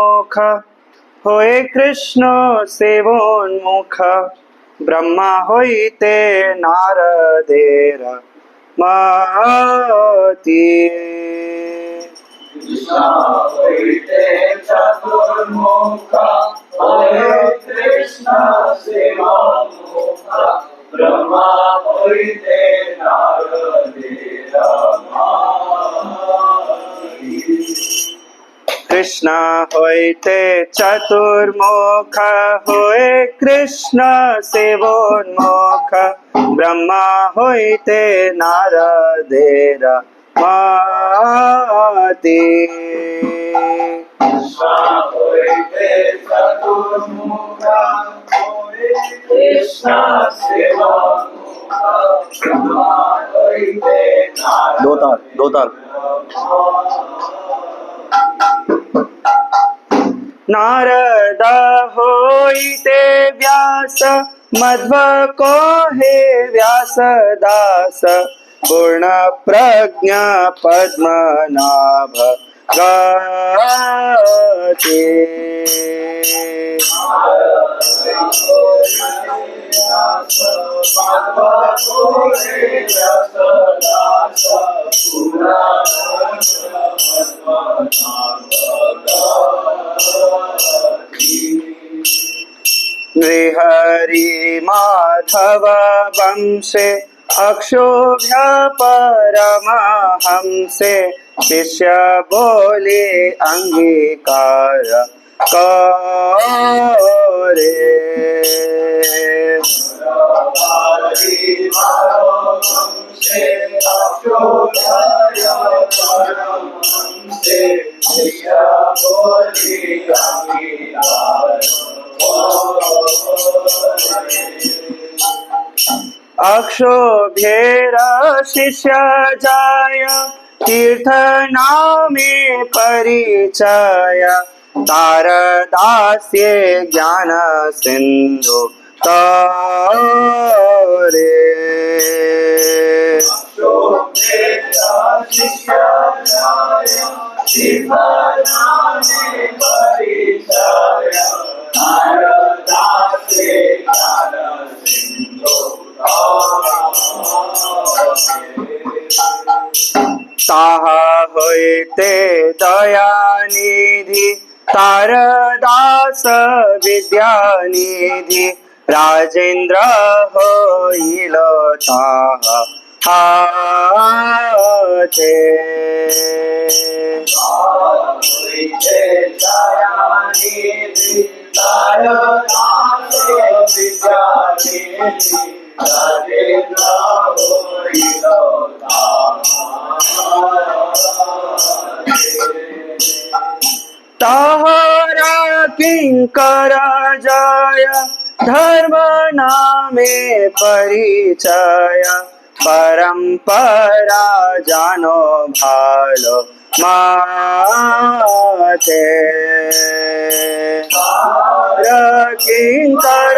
मुख होए कृष्ण सेवोन्मुख ब्रह्मा होइते नारदेर मति। कृष्ण होइते चतुर्मुख होए कृष्ण सेवोन्मुख ब्रह्मा होइते नारदेर मति। कृष्ण होइते चतुर्मुख होए कृष्ण सेवोन्मुख ब्रह्मा होइते नारदेर मति। कृष्ण होइते चतुर्मुख होए कृष्ण सेवोन्मुख ब्रह्मा होइते दो ताल नारद होइते व्यास मध्व को हे व्यास दास पूर्ण प्रज्ञा पद्मनाभ गति। नृहरि माधव वंशे अक्षोभ्य परमहंसे शिष्य बोले अंगीकार करे। अक्षोभ्येर शिष्य जाय तीर्थ नामे परिचय तारदास्ये ज्ञान सिंधु तारे। ताहा होइते दयानिधि तारदास विद्यानिधि राजेंद्र होइल ताहा हाथे। ताहरा किंकर जय धर्म नामे परिचय परंपरा जानो भालो माथे। किंकर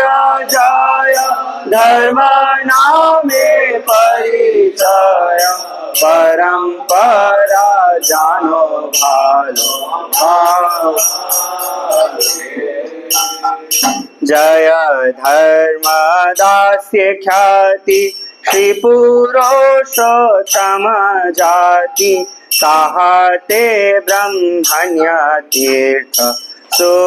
जय धर्म नामे परिचय परंपरा जानो भालो जय धर्मदास्य ख्याति श्री पुरुषोत्तम जाति साहते ब्रह्मण्य तीर्थ सूरे।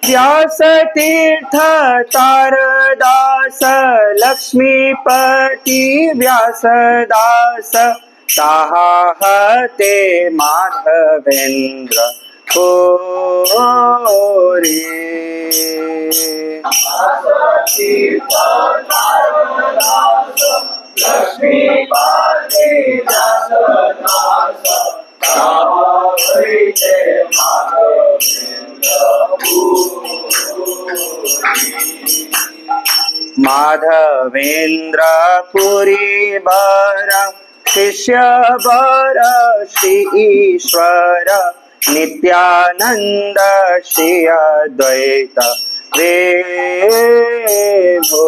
व्यास तीर्थ तारदास लक्ष्मीपति व्यासदास ताहते माधवेंद्र कोरी। माधवेंद्र पुरी बर शिष्य वर श्री ईश्वर नित्यानंद श्री अद्वैत देवो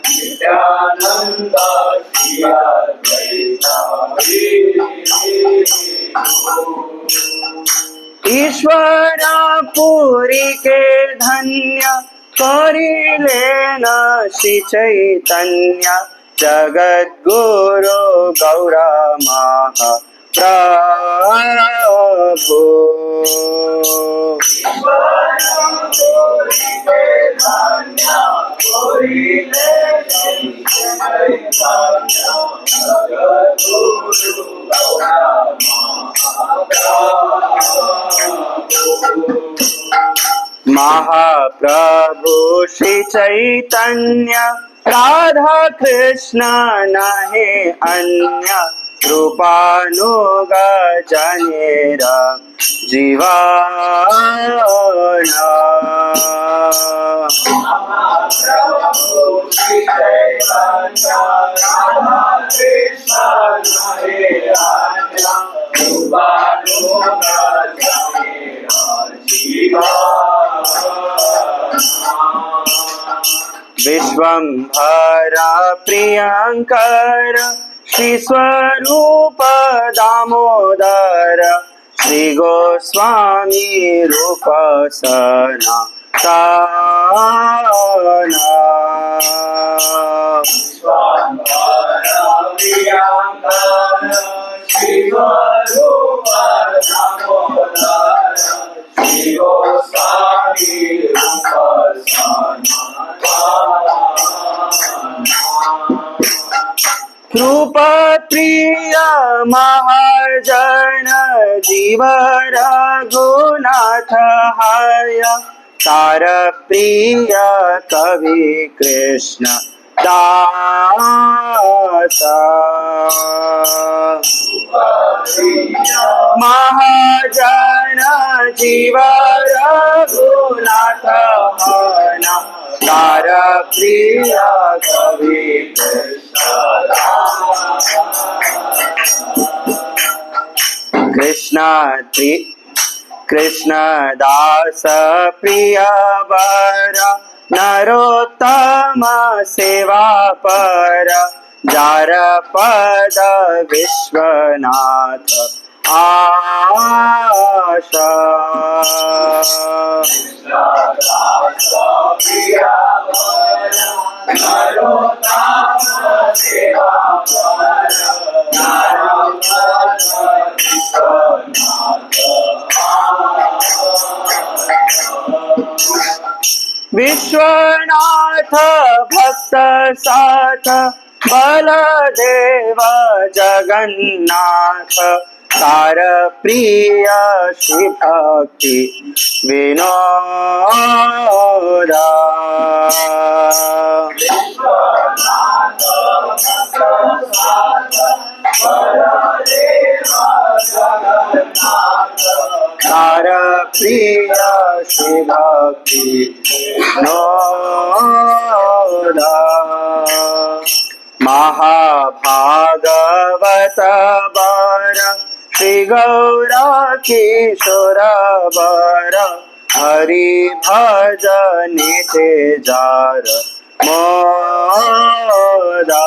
नित्यानंद श्री अद्वैत ईश्वर पुरी के धन्य करिले न श्री चैतन्य जगद्गुरु गौरा महाप्रभु महाप्रभु श्री चैतन्य राधा कृष्ण नहे अन्य रूपानुग जनेर जीवन विश्वंभरा प्रियंकर श्री स्वरूप दामोदर श्री गोस्वामी रूप सनातन कृपा प्रिय महाजन जीव रघुनाथ हय तार प्रिय कवि कृष्ण दास महाजन जीव रघुनाथ हय तार प्रिय कवि कृष्ण दास प्रिय वर नरोत्तम सेवा पर जार पद विश्वनाथ आशा विश्वनाथ भक्त साथ बलदेव जगन्नाथ तार प्रिय श्री भक्ति विनोदा तार प्रिय श्री भक्ति विनोदा महाभागवत वर श्री गौरा किशोर वर हरि भजन ते जार मोदा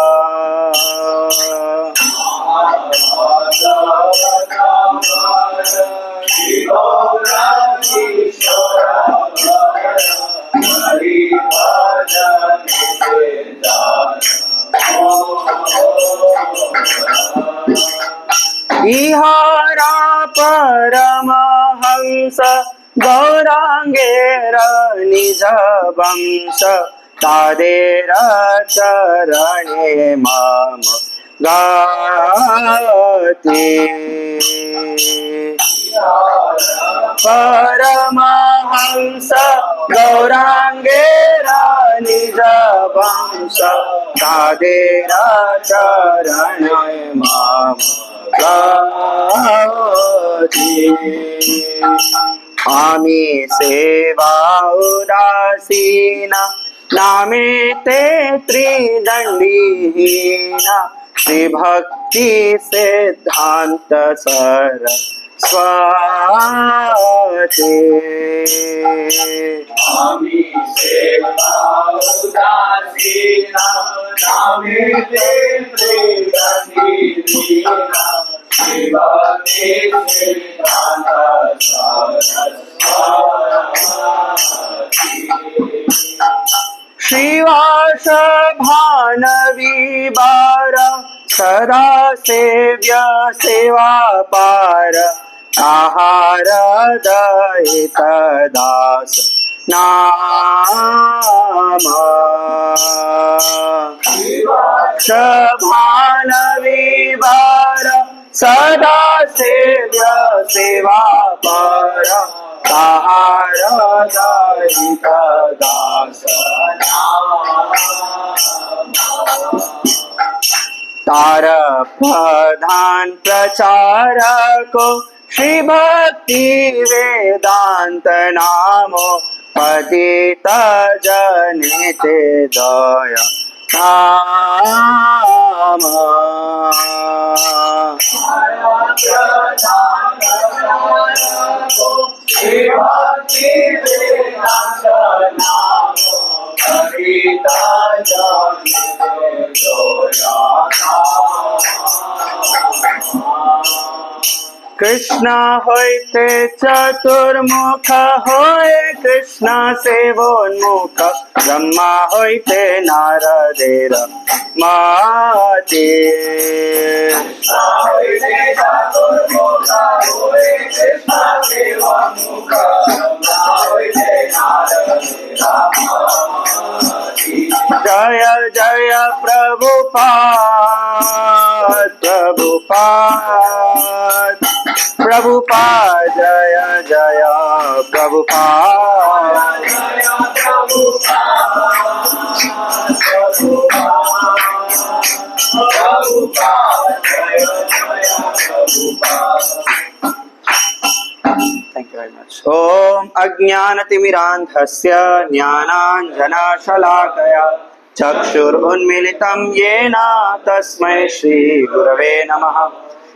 इहारा परमहंस गौरांगेर निज वंश तादेर चरणे मम गति परमहंस गौरांगेर निज वंश तादेर चरणे मम गति आम्ही सेवा उदासीना नामे ते त्रिदंडीहीन श्री भक्ति सिद्धांत सरस्वती आम्ही सेवा उदासीना नामे ते त्रिदंडीहीना शिवते सिद्धांत सरस्वती श्रीवास भानवी बार सदा सेव्य सेवा पार आहार दयित दास नाम श्रीवास भानवी बार सदा सेव्य सेवा पार आहार दयित दास तार प्रधान प्रचारको श्री भक्ति वेदांत नामो पतित जनिते दया धाम कृष्ण होइते चतुर्मुख होय कृष्ण सेवोन्मुख ब्रह्मा होइते नारदेर माते जय जय प्रभुपाद प्रभुपाद प्रभुपाद जय जय Prabhupada Thank you very much. Om Ajnanatimirandhasya Jnananjanashalakaya Chakshurunmilitam Yena Tasmai Shri Gurave Namaha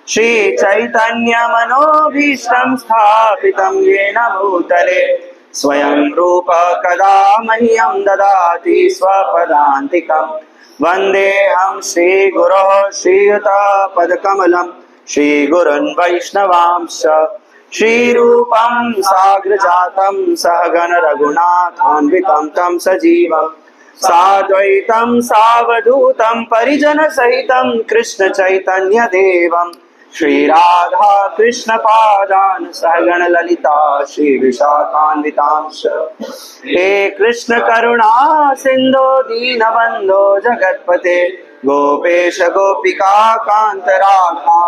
Shri Chaitanya Manobhishtam Sthapitam Yena Bhutale Swayam Rupa Kada Mahyam Dadati Swapadantikam Vandeham Shri Guru Shri Yuta Padakamalam Shri Gurun Vaishnavamsha श्रीरूपं साग्रजातं सहगण रघुनाथान्वितं तं सजीवं साद्वैतं सावधूतं परिजनसहितं कृष्ण चैतन्य देवं श्रीराधा कृष्ण पादान् सहगण ललिता श्री विशाखान्वितांश हे कृष्ण करुणा सिंधो दीनबंधो जगत्पते गोपेश गोपिका कांत राधा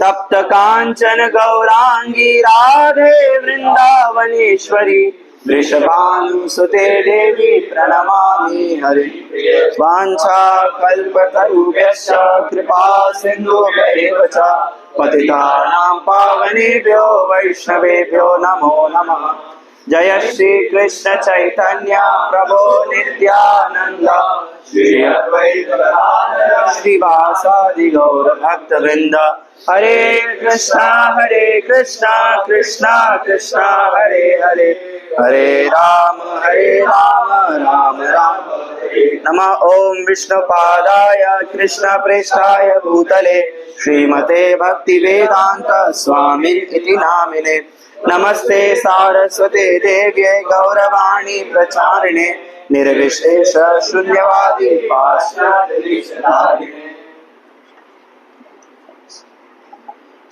तप्त कांचन गौरांगी राधे वृंदावनेश्वरी वृषभानुसुते देवी प्रणमामि हरि वाञ्छा कल्पतरुभ्यश्च कृपा सिन्धुभ्येव च पतितानां पावनेभ्यो वैष्णवेभ्यो नमो नमः जय श्री कृष्ण चैतन्य प्रभो नित्यानंद श्री अद्वैत गदाधर श्रीवासादि गौर भक्तवृंद हरे कृष्णा कृष्णा कृष्णा हरे हरे हरे राम राम राम नमः ओम विष्णुपादाय कृष्ण प्रेष्ठाय भूतले श्रीमते भक्ति वेदांत स्वामी इति नामिने नमस्ते सारस्वते देव्यै गौरवाणी प्रचारिणे निर्विशेष शून्यवादी पाश्चात्य.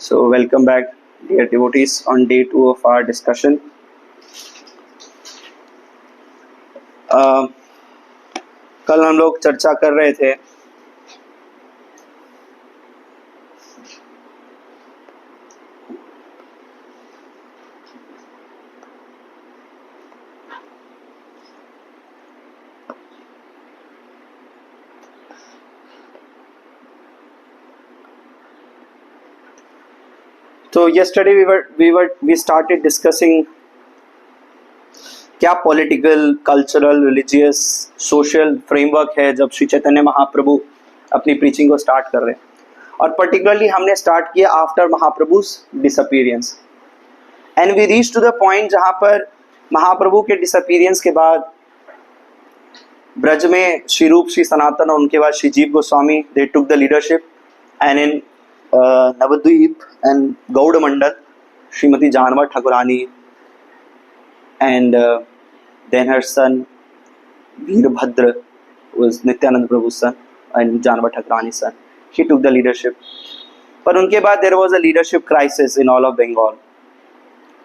So welcome back dear devotees on day 2 of our discussion. कल हम लोग चर्चा कर रहे थे तो yesterday we started discussing क्या political, cultural, religious, social framework है जब श्री चैतन्य महाप्रभु अपनी प्रीचिंग को स्टार्ट कर रहे हैं। और पर्टिकुलरली हमने स्टार्ट किया after Mahaprabhu's disappearance and we reach to the point जहाँ पर महाप्रभु के डिसअपीयरेंस के बाद ब्रज में श्री रूप, श्री सनातन और उनके बाद Shri Jiva Goswami they took the leadership and in Navadvip and Gaura Mandal Shrimati Jahnava Thakurani and then her son Veerbhadra was Nityanand Prabhu's son and Janvar Thakurani's son. He took the leadership. But unke baad there was a leadership crisis in all of Bengal,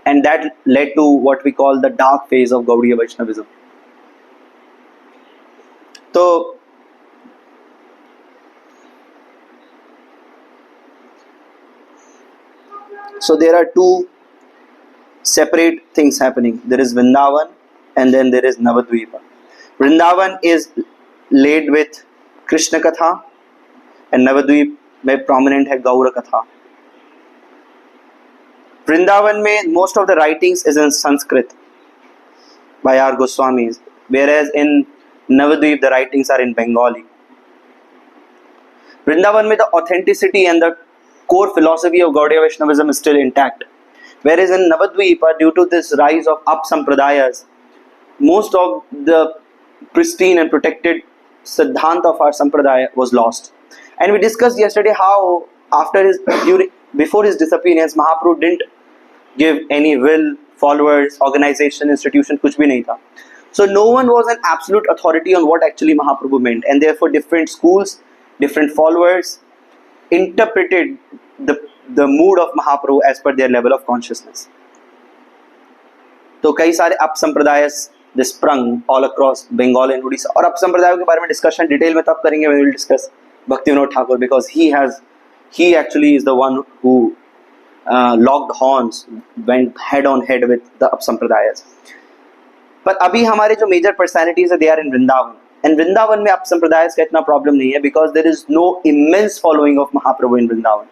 and that led to what we call the dark phase of Gaudiya Vaishnavism. So there are two separate things happening. There is Vrindavan and then there is Navadvipa. Vrindavan is laid with Krishna Katha and Navadvip में prominent है Gaura Katha. Vrindavan में most of the writings is in Sanskrit by our Goswamis, whereas in Navadvip the writings are in Bengali. Vrindavan में the authenticity and the core philosophy of Gaudiya Vaishnavism is still intact. Whereas in Navadvipa, due to this rise of up-sampradayas, most of the pristine and protected siddhanta of our sampradaya was lost. And we discussed yesterday how before his disappearance, Mahaprabhu didn't give any will, followers, organization, institution, kuch bhi nahi tha. So no one was an absolute authority on what actually Mahaprabhu meant, and therefore different schools, different followers interpreted the mood of Mahaprabhu as per their level of consciousness. तो कई सारे up sampradayas they sprung all across Bengal and Odisha. और up संप्रदायों के बारे में discussion detail में तब करेंगे when we will discuss Bhakti Vinod Thakur, because he actually is the one who locked horns, went head on head with the up sampradayas. पर अभी हमारे जो मेजर पर्सनैलिटीज है they are in Vrindavan. And Vrindavan में up sampradayas का इतना problem नहीं है because there is no immense following of Mahaprabhu in Vrindavan.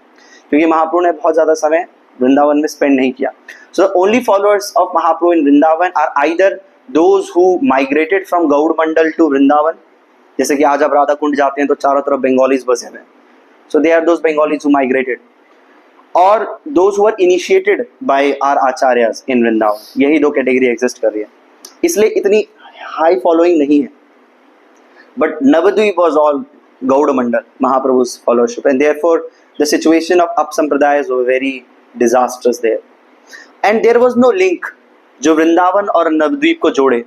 क्योंकि महाप्रभु ने बहुत ज़्यादा समय वृंदावन में स्पेंड नहीं किया. So only followers of Mahaprabhu in Vrindavan are either those who migrated from Gaur Mandal to Vrindavan, जैसे कि आज आप राधा कुंड जाते हैं तो चारों तरफ बंगालीज बसे हुए हैं. So they are those Bengalis who migrated, और those who are initiated by our acharyas in Vrindavan. यही दो कैटेगरी एग्जिस्ट कर रही है, इसलिए इतनी हाई फॉलोइंग नहीं है. But Navadvip was all Gaura Mandal, Mahaprabhu's followership, and therefore the situation of up sampradayas were very disastrous there. And there was no link जो वृंदावन और नवद्वीप को जोड़े,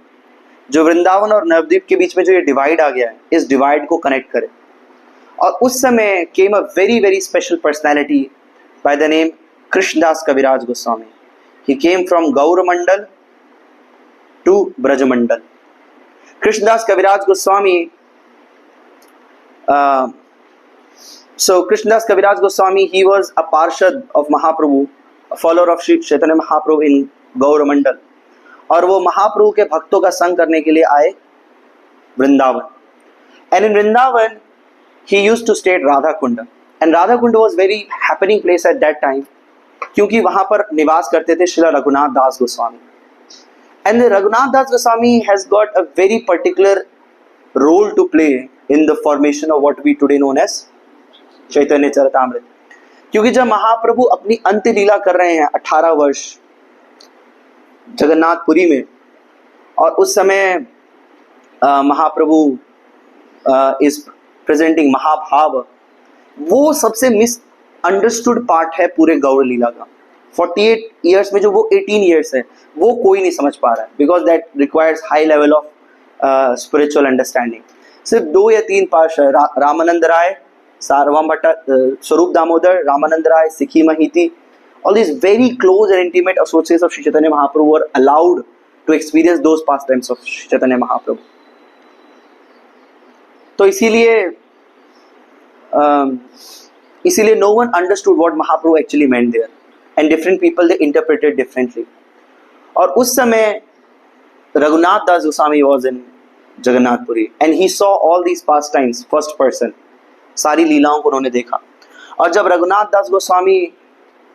जो वृंदावन और नवद्वीप के बीच में जो ये डिवाइड आ गया है, इस डिवाइड को कनेक्ट करे. और उस समय came a very very special personality by the name Krishnadas Kaviraj Goswami. He came from Gaur Mandal to Braj Mandal. Krishnadas Kaviraj Goswami So Krishnadas Kaviraj Goswami, he was a parshad of Mahaprabhu, a follower of Shri Chaitanya Mahaprabhu in Gaur Mandal. और वो महाप्रभु के भक्तों का संग करने के लिए आए Vrindavan. And in Vrindavan, he used to stay at Radha Kunda. And Radha Kunda was very happening place at that time, क्योंकि वहाँ पर निवास करते थे श्रीला रघुनाथ दास Goswami. And the Raghunath Das Goswami has got a very particular role to play in the formation of what we today known as चैतन्य चरितामृत. क्योंकि जब महाप्रभु अपनी अंत्य लीला कर रहे हैं 18 वर्ष जगन्नाथपुरी में, और उस समय महाप्रभु इज प्रेजेंटिंग महाभाव, वो सबसे मिस अंडरस्टूड पार्ट है पूरे गौड़ लीला का. 48 ईयर्स में जो वो 18 ईयर्स है वो कोई नहीं समझ पा रहा है, because that requires high level of spiritual understanding. सिर्फ 2 या 3 पार्षद, रामानंद राय, सार्वभौम भट्ट, स्वरूप दामोदर, रामानंद राय, सिखी महिती, all these very close and intimate associates of Sri Chaitanya Mahaprabhu were allowed to experience those pastimes of Sri Chaitanya Mahaprabhu. तो इसीलिए no one understood what Mahaprabhu actually meant there, and different people they interpreted differently. और उस समय Raghunath Das Goswami was in Jagannath Puri and he saw all these pastimes first person. सारी लीलाओं को उन्होंने देखा. और जब रघुनाथ दास Goswami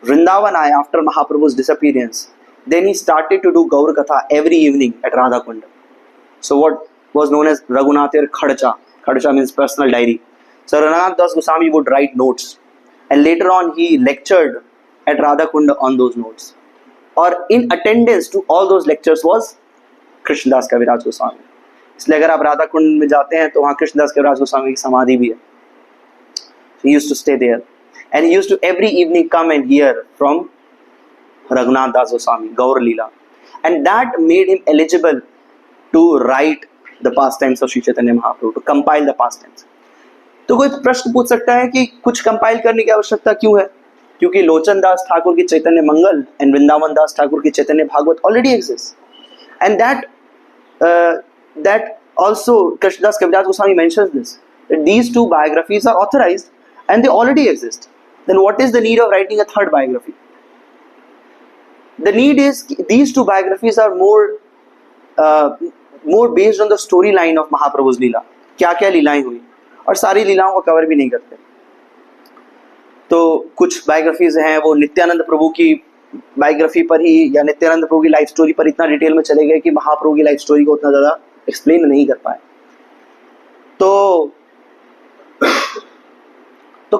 Vrindavan Aya after Mahaprabhu's disappearance, then he started to do Gaur Katha every evening at Radha Kund. So what was known as Raghunathir Khadcha. Khadcha means personal diary. So Raghunath Das Goswami would write notes, and later on he lectured at Radha Kund on those notes. Or in attendance to all those lectures was Krishnadas Kaviraj Goswami. इसलिए अगर आप राधा कुंड में जाते हैं तो वहाँ कृष्णदास कविराज गोस्वामी की समाधि भी है. He used to stay there, and he used to every evening come and hear from Raghunath Das Goswami, Gaur Leela, and that made him eligible to write the pastimes of Sri Chaitanya Mahaprabhu, to compile the pastimes. तो कोई प्रश्न पूछ सकता है कि कुछ compile करने की आवश्यकता क्यों है? क्योंकि लोचन दास ठाकुर की चैतन्य मंगल and वृंदावन दास ठाकुर की चैतन्य Bhagavat already exists, and that also Krishnadas Kaviraj Goswami mentions this, that these two biographies are authorized and they already exist. Then what is the need of writing a third biography? The need is these two biographies are more based on the storyline of Mahaprabhu's Leela. क्या क्या लीलाएं हुई, और सारी लीलाओं को cover भी नहीं करते. तो कुछ बायोग्राफीज हैं वो नित्यानंद प्रभु की बायोग्राफी पर ही या नित्यानंद प्रभु की लाइफ स्टोरी पर इतना डिटेल में चले गए कि महाप्रभु की लाइफ स्टोरी को उतना ज़्यादा एक्सप्लेन नहीं कर पाए. तो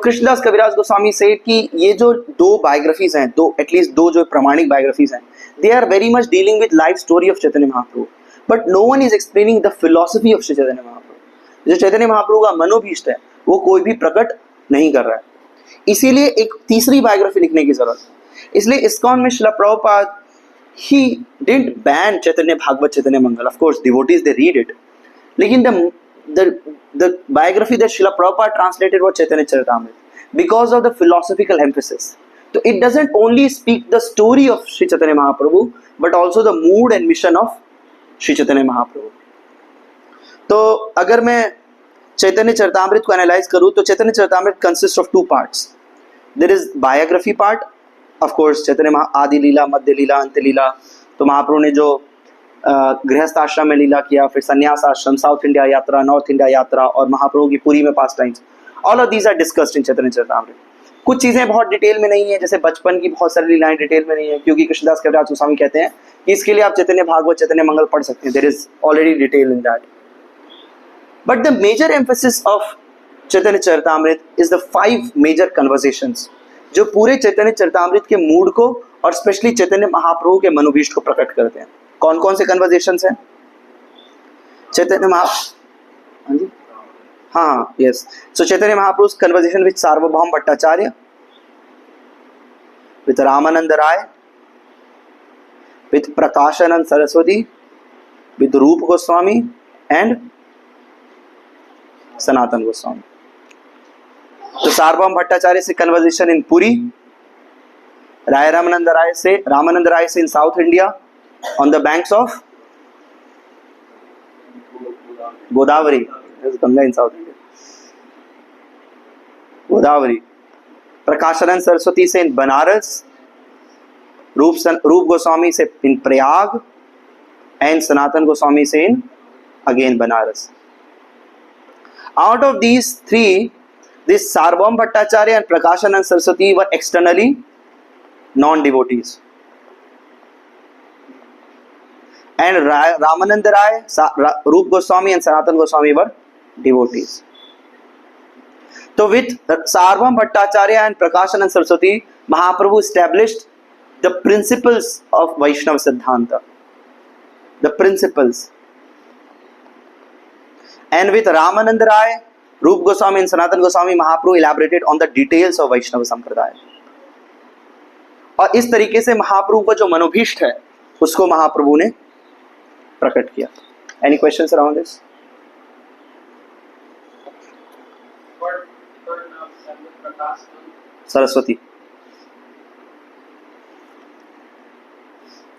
कृष्णदास कविराज गोस्वामी से कि ये जो दो बायोग्राफीज हैं, दो एटलीस्ट दो जो प्रमाणिक बायोग्राफीज हैं, they are very much dealing with life story of Chaitanya Mahaprabhu, but no one is explaining the philosophy of Shri Chaitanya Mahaprabhu. जो चैतन्य महाप्रभु का मनोभीष्ट है वो कोई भी प्रकट नहीं कर रहा है. इसीलिए एक तीसरी बायोग्राफी लिखने की जरूरत है. इसलिए इस्कॉन में Srila Prabhupada he didn't ban Chaitanya Bhagavad, Chaitanya Mangal. Of course, devotees they read it. लेकिन the biography that Srila Prabhupada translated was Chaitanya Charitamrita because of the philosophical emphasis. So it doesn't only speak the story of Sri Chaitanya Mahaprabhu, but also the mood and mission of Sri Chaitanya Mahaprabhu. तो अगर मैं चैतन्य चरितामृत को analyse करूँ तो चैतन्य Charitamrita consists of two parts. There is biography part. Of course, चैतन्य आदि लीला, मध्य लीला, अंत लीला. तो महाप्रभु ने जो गृहस्थ आश्रम में लीला किया, फिर संन्यास आश्रम, साउथ इंडिया यात्रा, नॉर्थ इंडिया यात्रा, और महाप्रभु की पुरी में pastimes, all of these are discussed in Chaitanya Charitamrita. कुछ चीज़ें बहुत डिटेल में नहीं है, जैसे बचपन की बहुत सारी लीलाएं डिटेल में नहीं है, क्योंकि कृष्णदास कविराज गोस्वामी कहते हैं कि इसके लिए आप चैतन्य भागवत, चैतन्य मंगल पढ़ सकते हैं. There is already detail in that. But the major emphasis of Chaitanya Charitamrita is the 5 major conversations जो पूरे चैतन्य चरितामृत के मूड को और स्पेशली चैतन्य महाप्रभु के मनोभीष्ट को प्रकट करते हैं. कौन कौन से कन्वर्सेशंस हैं? Chaitanya yes. So Chaitanya Mahaprabhu conversation with Sarvabhauma Bhattacharya, with Ramananda Ray, with Prakashananda Saraswati, with Rupa Goswami and Sanatana Goswami. तो सार्वभौम भट्टाचार्य से कन्वर्सेशन इन पुरी, रामानंद राय से in south India on the banks of Godavari, Ganga in south India, Godavari. Prakashananda Saraswati से इन बनारस, रूप गोस्वामी से इन प्रयाग एंड सनातन गोस्वामी से in again Banaras. Out of these three, this Sarvabhaum Bhattacharya and Prakashanand Saraswati were externally non-devotees, and Ramananda Rai, Rup Goswami and Sanatan Goswami were devotees. So with Sarvabhaum Bhattacharya and Prakashanand Saraswati, Mahaprabhu established the principles of Vaishnava Siddhanta, the principles. And with Ramananda Rai, Rup Goswami and Sanatan Goswami, Mahaprabhu elaborated on the details of Vaishnava Sampradaya. और इस तरीके से महाप्रभु का जो मनोभीष्ट है उसको महाप्रभु ने प्रकट किया. Any questions around this? Saraswati.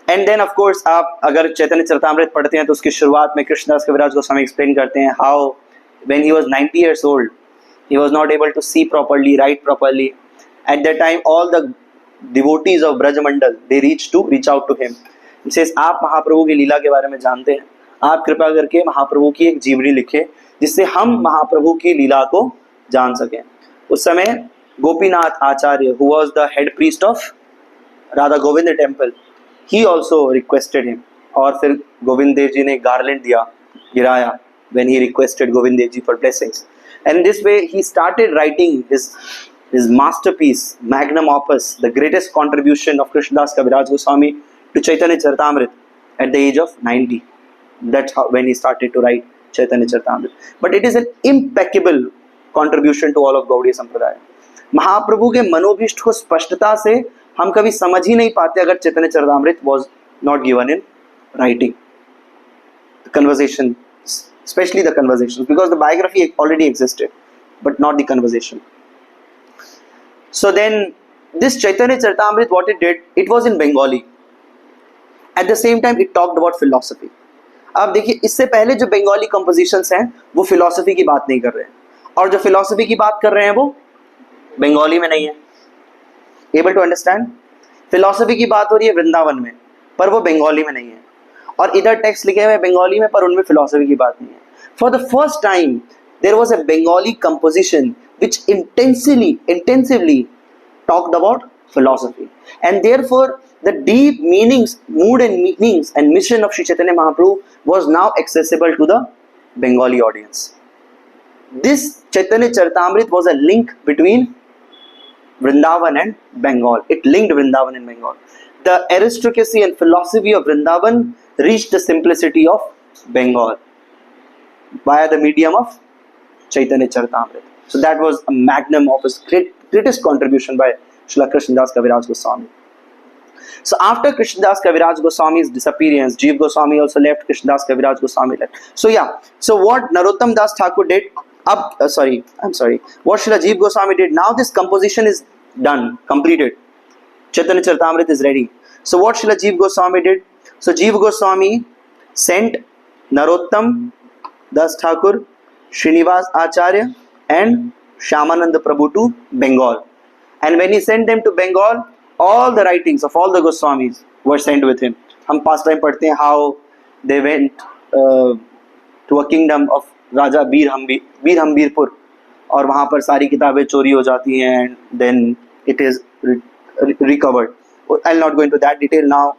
And then of course आप अगर चैतन्य चरितामृत पढ़ते हैं तो उसकी शुरुआत में कृष्णदास कविराज गोस्वामी एक्सप्लेन करते हैं how when he was 90 years old he was not able to see properly, write properly. At that time all the devotees of Brajamandal they reach out to him. He says आप महाप्रभु की लीला के बारे में जानते हैं, आप कृपा करके महाप्रभु की एक जीवनी लिखें जिससे हम महाप्रभु की लीला को जान सकें. उस समय Gopinath Acharya, who was the head priest of Radha Govinda temple, he also requested him. और फिर गोविंद देव जी ने गार्लैंड दिया, गिराया, when he requested Govind Dev ji for blessings. And this way he started writing his masterpiece, magnum opus, the greatest contribution of Krishnadas Kaviraj Goswami to Chaitanya Charitamrita at the age of 90. That's how, when he started to write Chaitanya Charitamrita. But it is an impeccable contribution to all of Gaudiya Sampradaya. महाप्रभु के मनोभीष्ट को स्पष्टता से हम कभी समझ ही नहीं पाते अगर चैतन्य Charitamrita was not given in writing. The conversation, especially the conversations, because the biography already existed, but not the conversation. So then, this Chaitanya Charitamrita, what it did, it was in Bengali. At the same time, it talked about philosophy. अब देखिए, इससे पहले जो Bengali compositions हैं वो philosophy की बात नहीं कर रहे हैं, और जो फिलॉसफी की बात कर रहे हैं वो बंगाली में नहीं है. Able to understand? फिलॉसफी की बात हो रही है वृंदावन में, पर वो बंगाली में नहीं है, और इधर टेक्स्ट लिखे हुए बंगाली में, पर उनमें फिलॉसफी की बात नहीं है. For the first time there was a Bengali composition which intensively talked about philosophy, and therefore the deep meanings, mood and meanings and mission of Sri Chaitanya Mahaprabhu was now accessible to the Bengali audience. This Chaitanya Charitamrita was a link between Vrindavan and Bengal. It linked Vrindavan and Bengal. The aristocracy and philosophy of Vrindavan reached the simplicity of Bengal via the medium of Chaitanya Charitamrita. So that was a magnum of his greatest contribution by Srila Krishnadas Kaviraj Goswami. So after Krishnadas Kaviraj Goswami's disappearance, Jeev Goswami also left, Krishnadas Kaviraj Goswami left. So yeah, so what Narottam Das Thakur did, what Srila Jeev Goswami did, now this composition is done, completed. Chaitanya Charitamrita is ready. So what Srila Jeev Goswami did, so Jeev Goswami sent Narottam Das Thakur, Srinivas Acharya and Shyamananda Prabhu to Bengal. And when he sent them to Bengal, all the writings of all the Goswamis were sent with him. हम past time पढ़ते हैं how they went to a kingdom of Raja Veer Hambirpur, और वहाँ पर सारी किताबें चोरी हो जाती हैं, and then it is recovered. I'll not go into that detail now.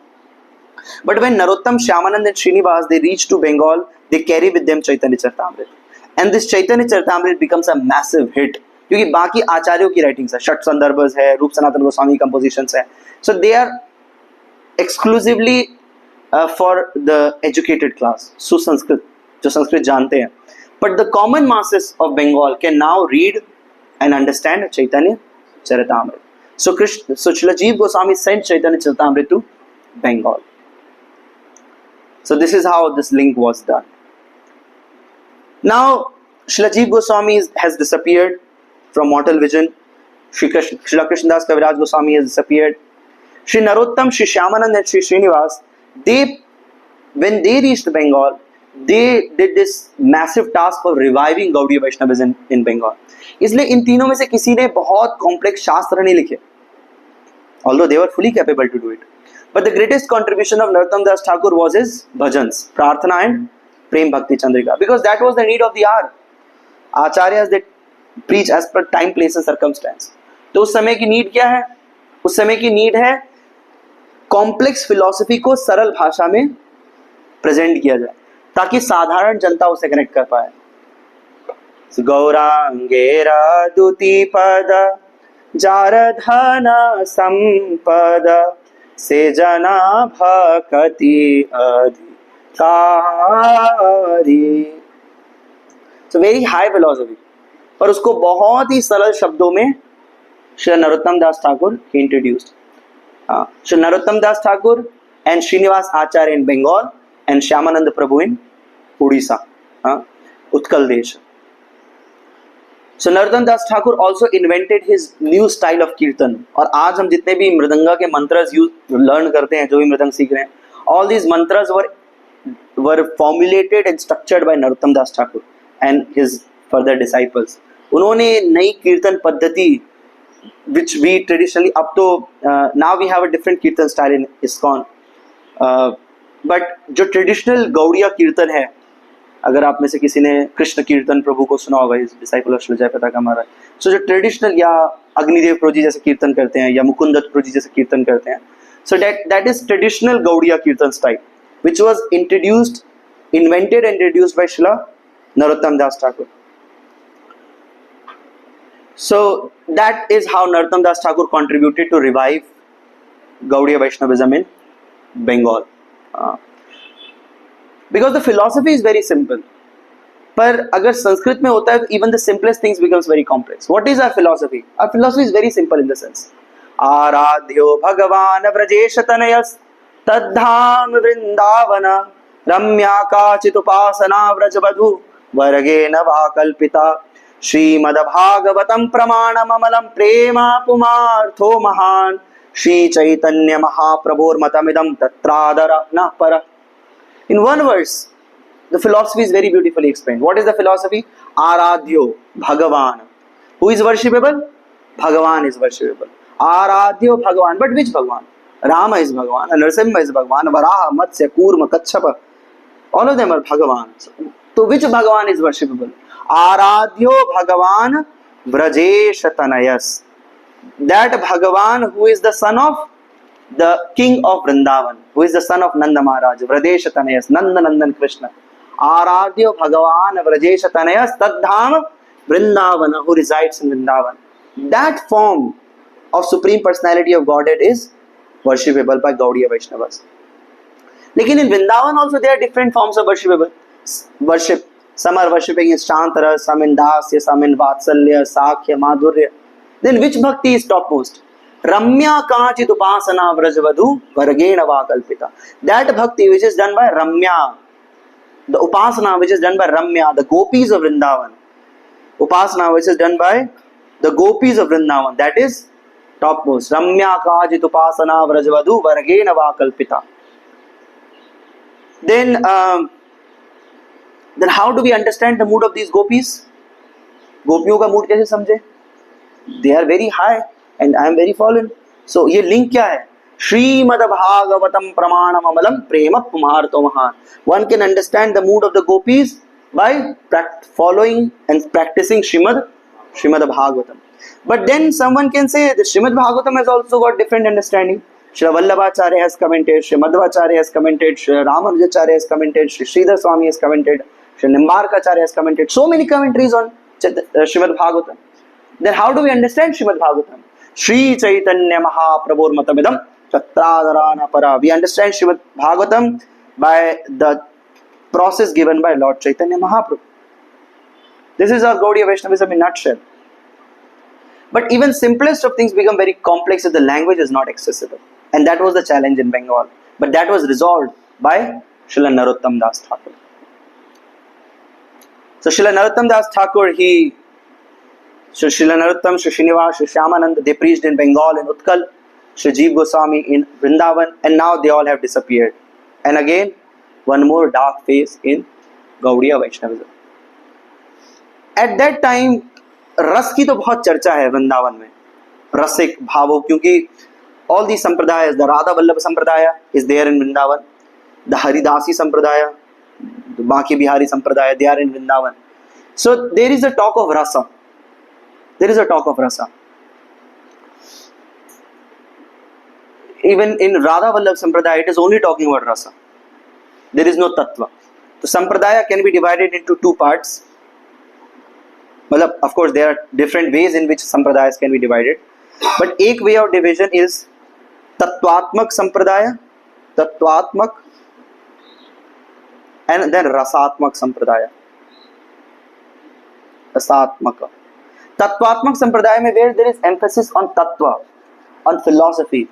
But when Narottam, Shyamanand and Srinivas, they reach to Bengal, they carry with them Chaitanya Charitamrita. And this Chaitanya Charitamrita becomes a massive hit. क्योंकि बाकी आचार्यों की writings है, षट संदर्भस है, रूप सनातन Goswami compositions है, so they are exclusively for the educated class, सुसंस्कृत, जो संस्कृत जानते हैं. But the common masses of Bengal can now read and understand Chaitanya Charitamrita. So Srila Jiva Goswami sent Chaitanya Charitamrita to Bengal. So this is how this link was done. Now Srila Jeev Goswami has disappeared from mortal vision. Srila Krishnadas Kaviraj Goswami has disappeared. Sri Narottam, Sri Shyamanand and Sri Srinivas, when they reached Bengal, they did this massive task of reviving Gaudiya Vaishnavism in Bengal. इसलिए इन तीनों में से किसी ने बहुत complex शास्त्र नहीं लिखे, although they were fully capable to do it. But the greatest contribution of Narottam Das Thakur was his bhajans, Prarthana and Prem Bhakti Chandrika, because that was the need of the hour. Acharyas that preach as per time, place and circumstance. तो उस समय की need क्या है? उस समय की need है कॉम्प्लेक्स फिलॉसफी को सरल भाषा में प्रेजेंट किया जाए ताकि साधारण जनता उसे कनेक्ट कर पाए. गौरांगेरा दुति पद जारधन संपद से जना भक्ति अधिकारी. सो वेरी हाई फिलॉसफी, पर उसको बहुत ही सरल शब्दों में Shri Narottam Das Thakur introduced. Shri Narottam Das Thakur and Srinivas Acharya in Bengal and Shyamananda Prabhu in Orissa, Utkal देश. So Narottam Das Thakur also invented his new style of kirtan. और आज हम जितने भी मृदंगा के मंत्रस लर्न करते हैं, जो भी मृदंग सीख रहे हैं, all these mantras were formulated and structured by Narottam Das Thakur and his further disciples. उन्होंने नई कीर्तन पद्धति which we traditionally up to now we have a different kirtan style in ISKCON, but जो traditional गौड़िया कीर्तन है अगर आप में से किसी ने कृष्ण कीर्तन प्रभु को सुना होगा, इस डिसाइपल ऑफ श्री जयप्रताप महाराज, सो जो ट्रेडिशनल या अग्निदेव प्रभु जी जैसे कीर्तन करते हैं या मुकुंदत्त प्रभु जी जैसे कीर्तन करते हैं, so that is traditional Gaudiya कीर्तन style which was invented and introduced by Srila Narottam Das Thakur. So that is how Narottam Das Thakur contributed to revive Gaudiya Vaishnavism in Bengal. Because the philosophy is very simple. पर अगर संस्कृत में होता है तो even the simplest things becomes very complex. What is our philosophy? Our philosophy is very simple in the sense. आराध्यो भगवान व्रजेश तनयस तद्धाम वृंदावन रम्या काचित उपासना व्रजवधु वर्गेण वा कल्पिता श्रीमद्भागवतं प्रमाणममलं प्रेमा पुमार्थो महान् श्री चैतन्य महाप्रभोर्मतमिदं तत्रादर न पर. In one verse, the philosophy is very beautifully explained. What is the philosophy? Aradhyo Bhagavan. Who is worshipable? Bhagavan is worshipable. Aradhyo Bhagavan. But which Bhagavan? Rama is Bhagavan, Narasimha is Bhagavan, Varaha, Matsya, Kurma, Kachchapa. All of them are Bhagavan. So which Bhagavan is worshipable? Aradhyo Bhagavan Vrajesh Tanayas. That Bhagavan who is the son of the king of Vrindavan, who is the son of Nanda Maharaj, Vrajesh Tanayas, Nanda Nandan Krishna. Aradhyo Bhagavan Vrajesh Tanayas Tadham Vrindavana, who resides in Vrindavan. That form of Supreme Personality of Godhead is worshipable by Gaudiya Vaishnavas. Lekin in Vrindavan also there are different forms of worship. Some are worshipping in Shantara, some in Dasya, some in Vatsalya, Sakhya, Madhurya. Then which bhakti is topmost? Ramya Kachit Upasana Vrajavadhu Vargena Vakalpita. That bhakti which is done by Ramya, the Upasana which is done by Ramya, the gopis of Vrindavan. Upasana which is done by the gopis of Vrindavan, that is topmost. Ramya Kachit Upasana Vrajavadhu Vargena Vakalpita. Then how do we understand the mood of these gopis? गोपियों का mood कैसे समझे? They are very high and I am very fallen. So ये link क्या है? श्रीमद् भागवतम प्रमाणम अमलम प्रेम पुमार्तो महान. One can understand the mood of the gopis by following and practicing Srimad Bhagavatam. But then someone can say the Srimad Bhagavatam has also got different understanding. Srila Vallabhacharya has commented, Sri Madhvacharya has commented, Sri Ramanujacharya has commented, Sri Sridhar Swami has commented, Sri Nimbarkacharya has commented. So many commentaries on Srimad Bhagavatam. Then how do we understand Srimad Bhagavatam? Sri Chaitanya Mahaprabhur Matamidam Chatradarana Para. We understand Srimad Bhagavatam by the process given by Lord Chaitanya Mahaprabhu. This is our Gaudiya Vaishnavism in a nutshell. But even simplest of things become very complex if the language is not accessible. And that was the challenge in Bengal. But that was resolved by Srila Narottam Das Thakur. So Srila Narottam Das Thakur, Sri Srila Narottam, Sri Srinivas, Sri Shyamananda, they preached in Bengal, in Utkal, Sri Jeev Goswami in Vrindavan, and now they all have disappeared. And again, one more dark phase in Gaudiya Vaishnavism. At that time, रस की तो बहुत चर्चा है वृंदावन में, रसिक भावों, क्योंकि all these sampradayas, the Radha Vallabha Sampradaya is there in Vrindavan, the Haridasi Sampradaya, the Baki Bihari Sampradaya, they are in Vrindavan. So there is a talk of rasa. There is a talk of rasa. Even in Radha Vallabha Sampradaya, it is only talking about rasa. There is no tattva. So Sampradaya can be divided into two parts. Of course, there are different ways in which Sampradayas can be divided. But एक way of division is Tattvatmak Sampradaya, Tattvatmak, and then Rasatmak Sampradaya. Rasatmaka. Tattvatmak Sampradaya mein where there is emphasis on Tattva, on philosophy,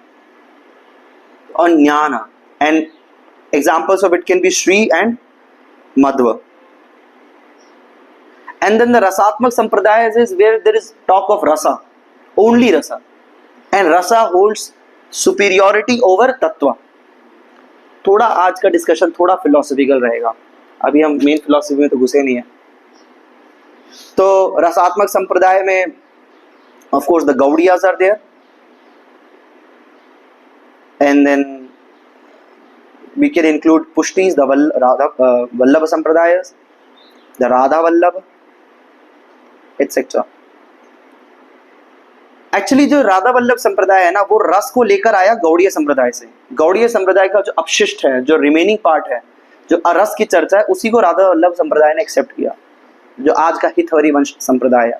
on Jnana, and examples of it can be Sri and Madhva. And then the Rasatmak Sampradayas is where there is talk of rasa, only rasa. And rasa holds superiority over tattva. थोड़ा आज का discussion थोड़ा philosophical रहेगा, अभी हम main philosophy में तो घुसे नहीं है. तो रसात्मक संप्रदाय में of course the Gaudiyas are there, and then we can include Pushtis, the Vallabha Sampradayas, the Radha Vallabh etcetera. Actually जो राधा वल्लभ संप्रदाय है ना, वो रस को लेकर आया गौड़ीय संप्रदाय से। गौड़ीय संप्रदाय का जो अपशिष्ट है, जो रिमेनिंग पार्ट है, जो अरस की चर्चा है, उसी को राधा वल्लभ संप्रदाय ने एक्सेप्ट किया, जो आज का हित हरिवंश संप्रदाय है।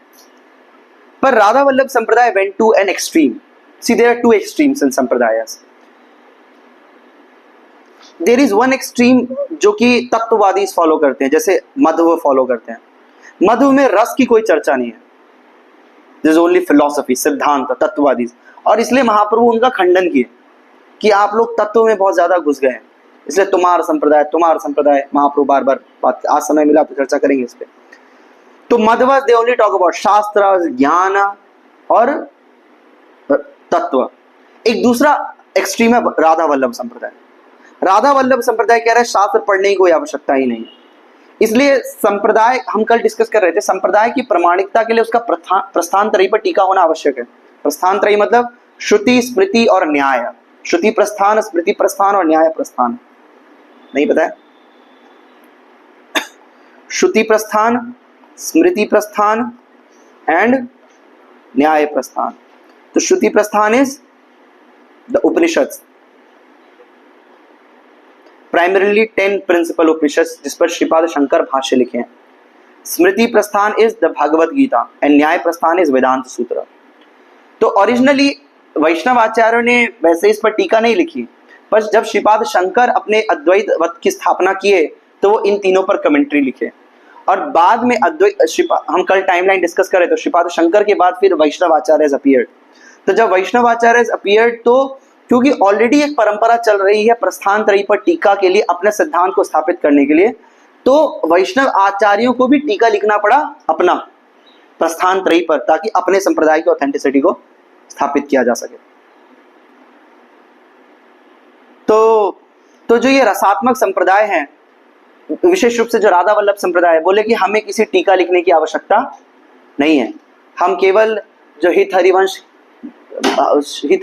पर Radha Vallabh Sampradaya went to an extreme. See there are two extremes in संप्रदायस। देयर इज वन एक्सट्रीम जो कि तत्ववादी फॉलो करते हैं, जैसे मध्व फॉलो करते हैं। मध्व में रस की कोई चर्चा नहीं है, दिस ओनली फिलॉसफी, सिद्धांत, तत्ववादी। और इसलिए महाप्रभु उनका खंडन किए कि आप लोग तत्व में बहुत ज्यादा घुस गए हैं, इसलिए तुम्हारा संप्रदाय। महाप्रभु बार बार बात, आज समय मिला तो चर्चा करेंगे इस पे। तो मध्व दे ओनली टॉक अबाउट शास्त्र, ज्ञान और तत्व। एक दूसरा एक्सट्रीम है राधा वल्लभ संप्रदाय। राधा वल्लभ संप्रदाय कह रहा है शास्त्र पढ़ने की कोई आवश्यकता ही नहीं। इसलिए संप्रदाय, हम कल डिस्कस कर रहे थे, संप्रदाय की प्रामाणिकता के लिए उसका प्रस्थान त्रयी पर टीका होना आवश्यक है। प्रस्थान त्रयी मतलब श्रुति, स्मृति और न्याय। श्रुति प्रस्थान, स्मृति प्रस्थान और न्याय प्रस्थान। नहीं पता है? श्रुति प्रस्थान, स्मृति प्रस्थान एंड न्याय प्रस्थान। तो Shruti Prasthana is the Upanishad, primarily 10 principal Upanishad जिस पर श्रीपाद शंकर भाष्य लिखे हैं। Smriti Prasthana is the Bhagavad Gita and Nyaya Prasthana is वेदांत सूत्र। तो ओरिजिनली वैष्णव आचार्यों ने वैसे इस पर टीका नहीं लिखी, पर जब श्रीपाद शंकर अपने अद्वैत मत की स्थापना किए तो वो इन तीनों पर कमेंट्री लिखे। और बाद में अद्वैत, हम कल टाइमलाइन डिस्कस करें तो श्रीपाद शंकर के बाद फिर वैष्णव आचार्य अपीयर्ड। तो जब वैष्णव आचार्य अपीयर्ड, तो क्योंकि ऑलरेडी एक परंपरा चल रही है प्रस्थान त्रयी पर टीका के लिए, अपने सिद्धांत को स्थापित करने के लिए, तो वैष्णव आचार्यों को भी टीका लिखना पड़ा अपना प्रस्थान त्रयी पर, ताकि अपने संप्रदाय की ऑथेंटिसिटी को स्थापित किया जा सके। तो जो ये रसात्मक संप्रदाय है, विशेष रूप से जो राधा वल्लभ संप्रदाय है, बोले कि हमें किसी टीका लिखने की आवश्यकता नहीं है। हम केवल जो हित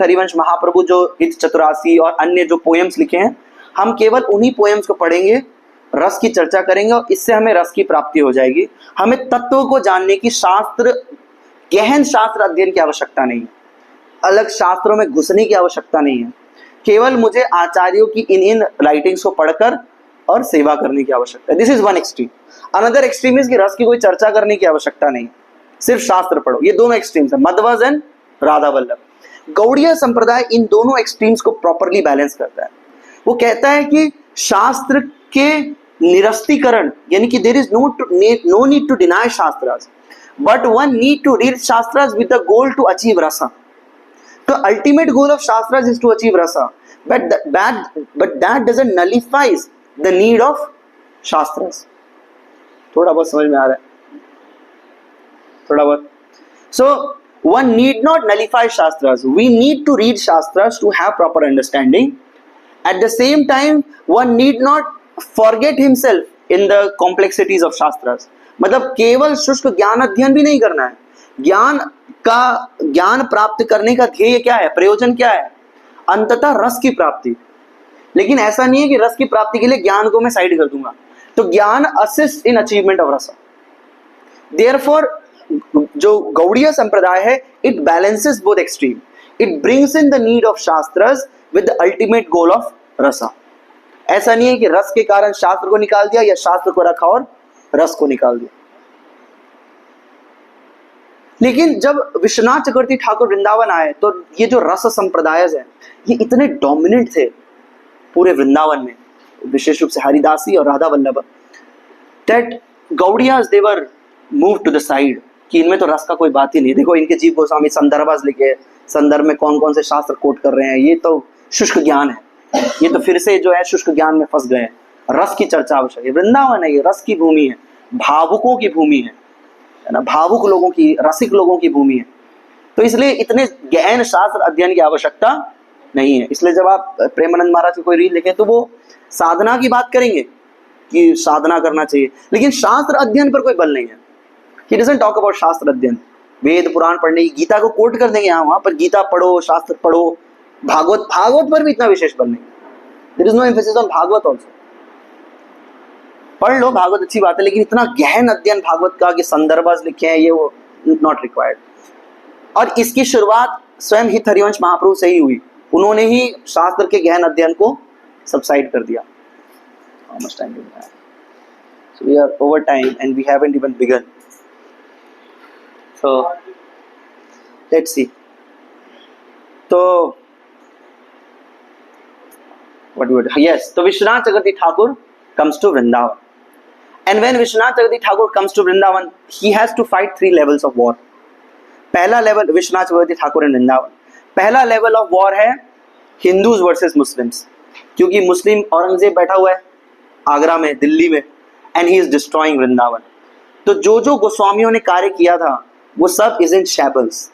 हरिवंश महाप्रभु जो हित चतुरासी और अन्य जो पोएम्स लिखे हैं, हम केवल उन्हीं पोएम्स को पढ़ेंगे, रस की चर्चा करेंगे और इससे हमें रस की प्राप्ति हो जाएगी। हमें तत्व को जानने की गहन शास्त्र अध्ययन की आवश्यकता नहीं है, अलग शास्त्रों में घुसने की आवश्यकता नहीं है। केवल मुझे आचार्यों की इन राइटिंग्स को पढ़कर और सेवा करने की आवश्यकता है। This is one extreme. Another extreme is कि रस की कोई चर्चा करने की आवश्यकता नहीं, सिर्फ शास्त्र पढ़ो। ये दोनों एक्सट्रीम्स है, मध्वज एंड राधा वल्लभ। गौड़ीय संप्रदाय इन दोनों एक्सट्रीम्स को प्रॉपरली बैलेंस करता है। वो कहता है कि शास्त्र के निरस्तीकरण, यानी कि there is no need to deny शास्त्रास, but one need to read शास्त्रास with the goal to achieve रसा। तो अल्टीमेट गोल ऑफ शास्त्रास इज टू अचीव रसा, but that doesn't nullifies the need of शास्त्रास। थोड़ा बहुत समझ में आ रहा है? थोड़ा बहुत। So one need not nullify shastras. We need to read shastras to have proper understanding. At the same time, one need not forget himself in the complexities of shastras. मतलब केवल शुष्क ज्ञान अध्ययन भी नहीं करना है। ज्ञान प्राप्त करने का ध्येय क्या है, प्रयोजन क्या है? अंततः रस की प्राप्ति। लेकिन ऐसा नहीं है कि रस की प्राप्ति के लिए ज्ञान को मैं साइड कर दूंगा। तो ज्ञान असिस्ट इन अचीवमेंट ऑफ रस। देयरफॉर जो गौड़ीय संप्रदाय है, it balances both extreme. It brings in the need of shastras with the ultimate goal of रसा। ऐसा नहीं है कि रस के कारण शास्त्र को निकाल दिया या शास्त्र को रखा और रस को निकाल दिया। लेकिन जब विश्वनाथ चक्रवर्ती ठाकुर वृंदावन आए तो ये जो रस संप्रदाय है, ये इतने डोमिनेंट थे पूरे वृंदावन में, विशेष रूप से हरिदासी और Radha Vallabh, that Gaudiyas they were move to the side कि इनमें तो रस का कोई बात ही नहीं। देखो इनके जीव गोस्वामी संदर्भास लिखे, संदर्भ में कौन कौन से शास्त्र कोट कर रहे हैं, ये तो शुष्क ज्ञान है, ये तो फिर से जो है शुष्क ज्ञान में फंस गए हैं। रस की चर्चा आवश्यक है। वृंदावन है, ये रस की भूमि है, भावुकों की भूमि है ना, भावुक लोगों की, रसिक लोगों की भूमि है। तो इसलिए इतने गहन शास्त्र अध्ययन की आवश्यकता नहीं है। इसलिए जब आप प्रेमानंद महाराज की कोई रील लिखें तो वो साधना की बात करेंगे कि साधना करना चाहिए, लेकिन शास्त्र अध्ययन पर कोई बल नहीं है। He doesn't talk about शास्त्र अध्ययन, वेद पुराण पढ़ने की, गीता को कोट कर देंगे यहाँ वहां पर, गीता पढ़ो, शास्त्र पढ़ो, भागवत पर भी इतना विशेष बल नहीं। There is no emphasis on Bhagavat also. पढ़ लो भागवत, अच्छी बात है, लेकिन इतना गहन अध्ययन भागवत का कि संदर्भ लिखे हैं, ये वो नॉट रिक्वायर्ड। और इसकी शुरुआत स्वयं हित हरिवंश महाप्रभु से ही हुई, उन्होंने ही शास्त्र के गहन अध्ययन को सबसाइड कर दिया। How much time do we have? So we are over time and we haven't even begun. So let's see. So what would yes? So Vishwanath Chakravarti Thakur comes to Vrindavan, and when Vishwanath Chakravarti Thakur comes to Vrindavan, he has to fight 3 levels of war. पहला level Vishwanath Chakravarti Thakur इन वृंदावन, पहला level of war है Hindus versus Muslims, क्योंकि मुस्लिम औरंगजेब बैठा हुआ है आगरा में, दिल्ली में, and he is destroying Vrindavan. तो जो जो गोस्वामियों ने कार्य किया था वो सब इज इन शैबल्स,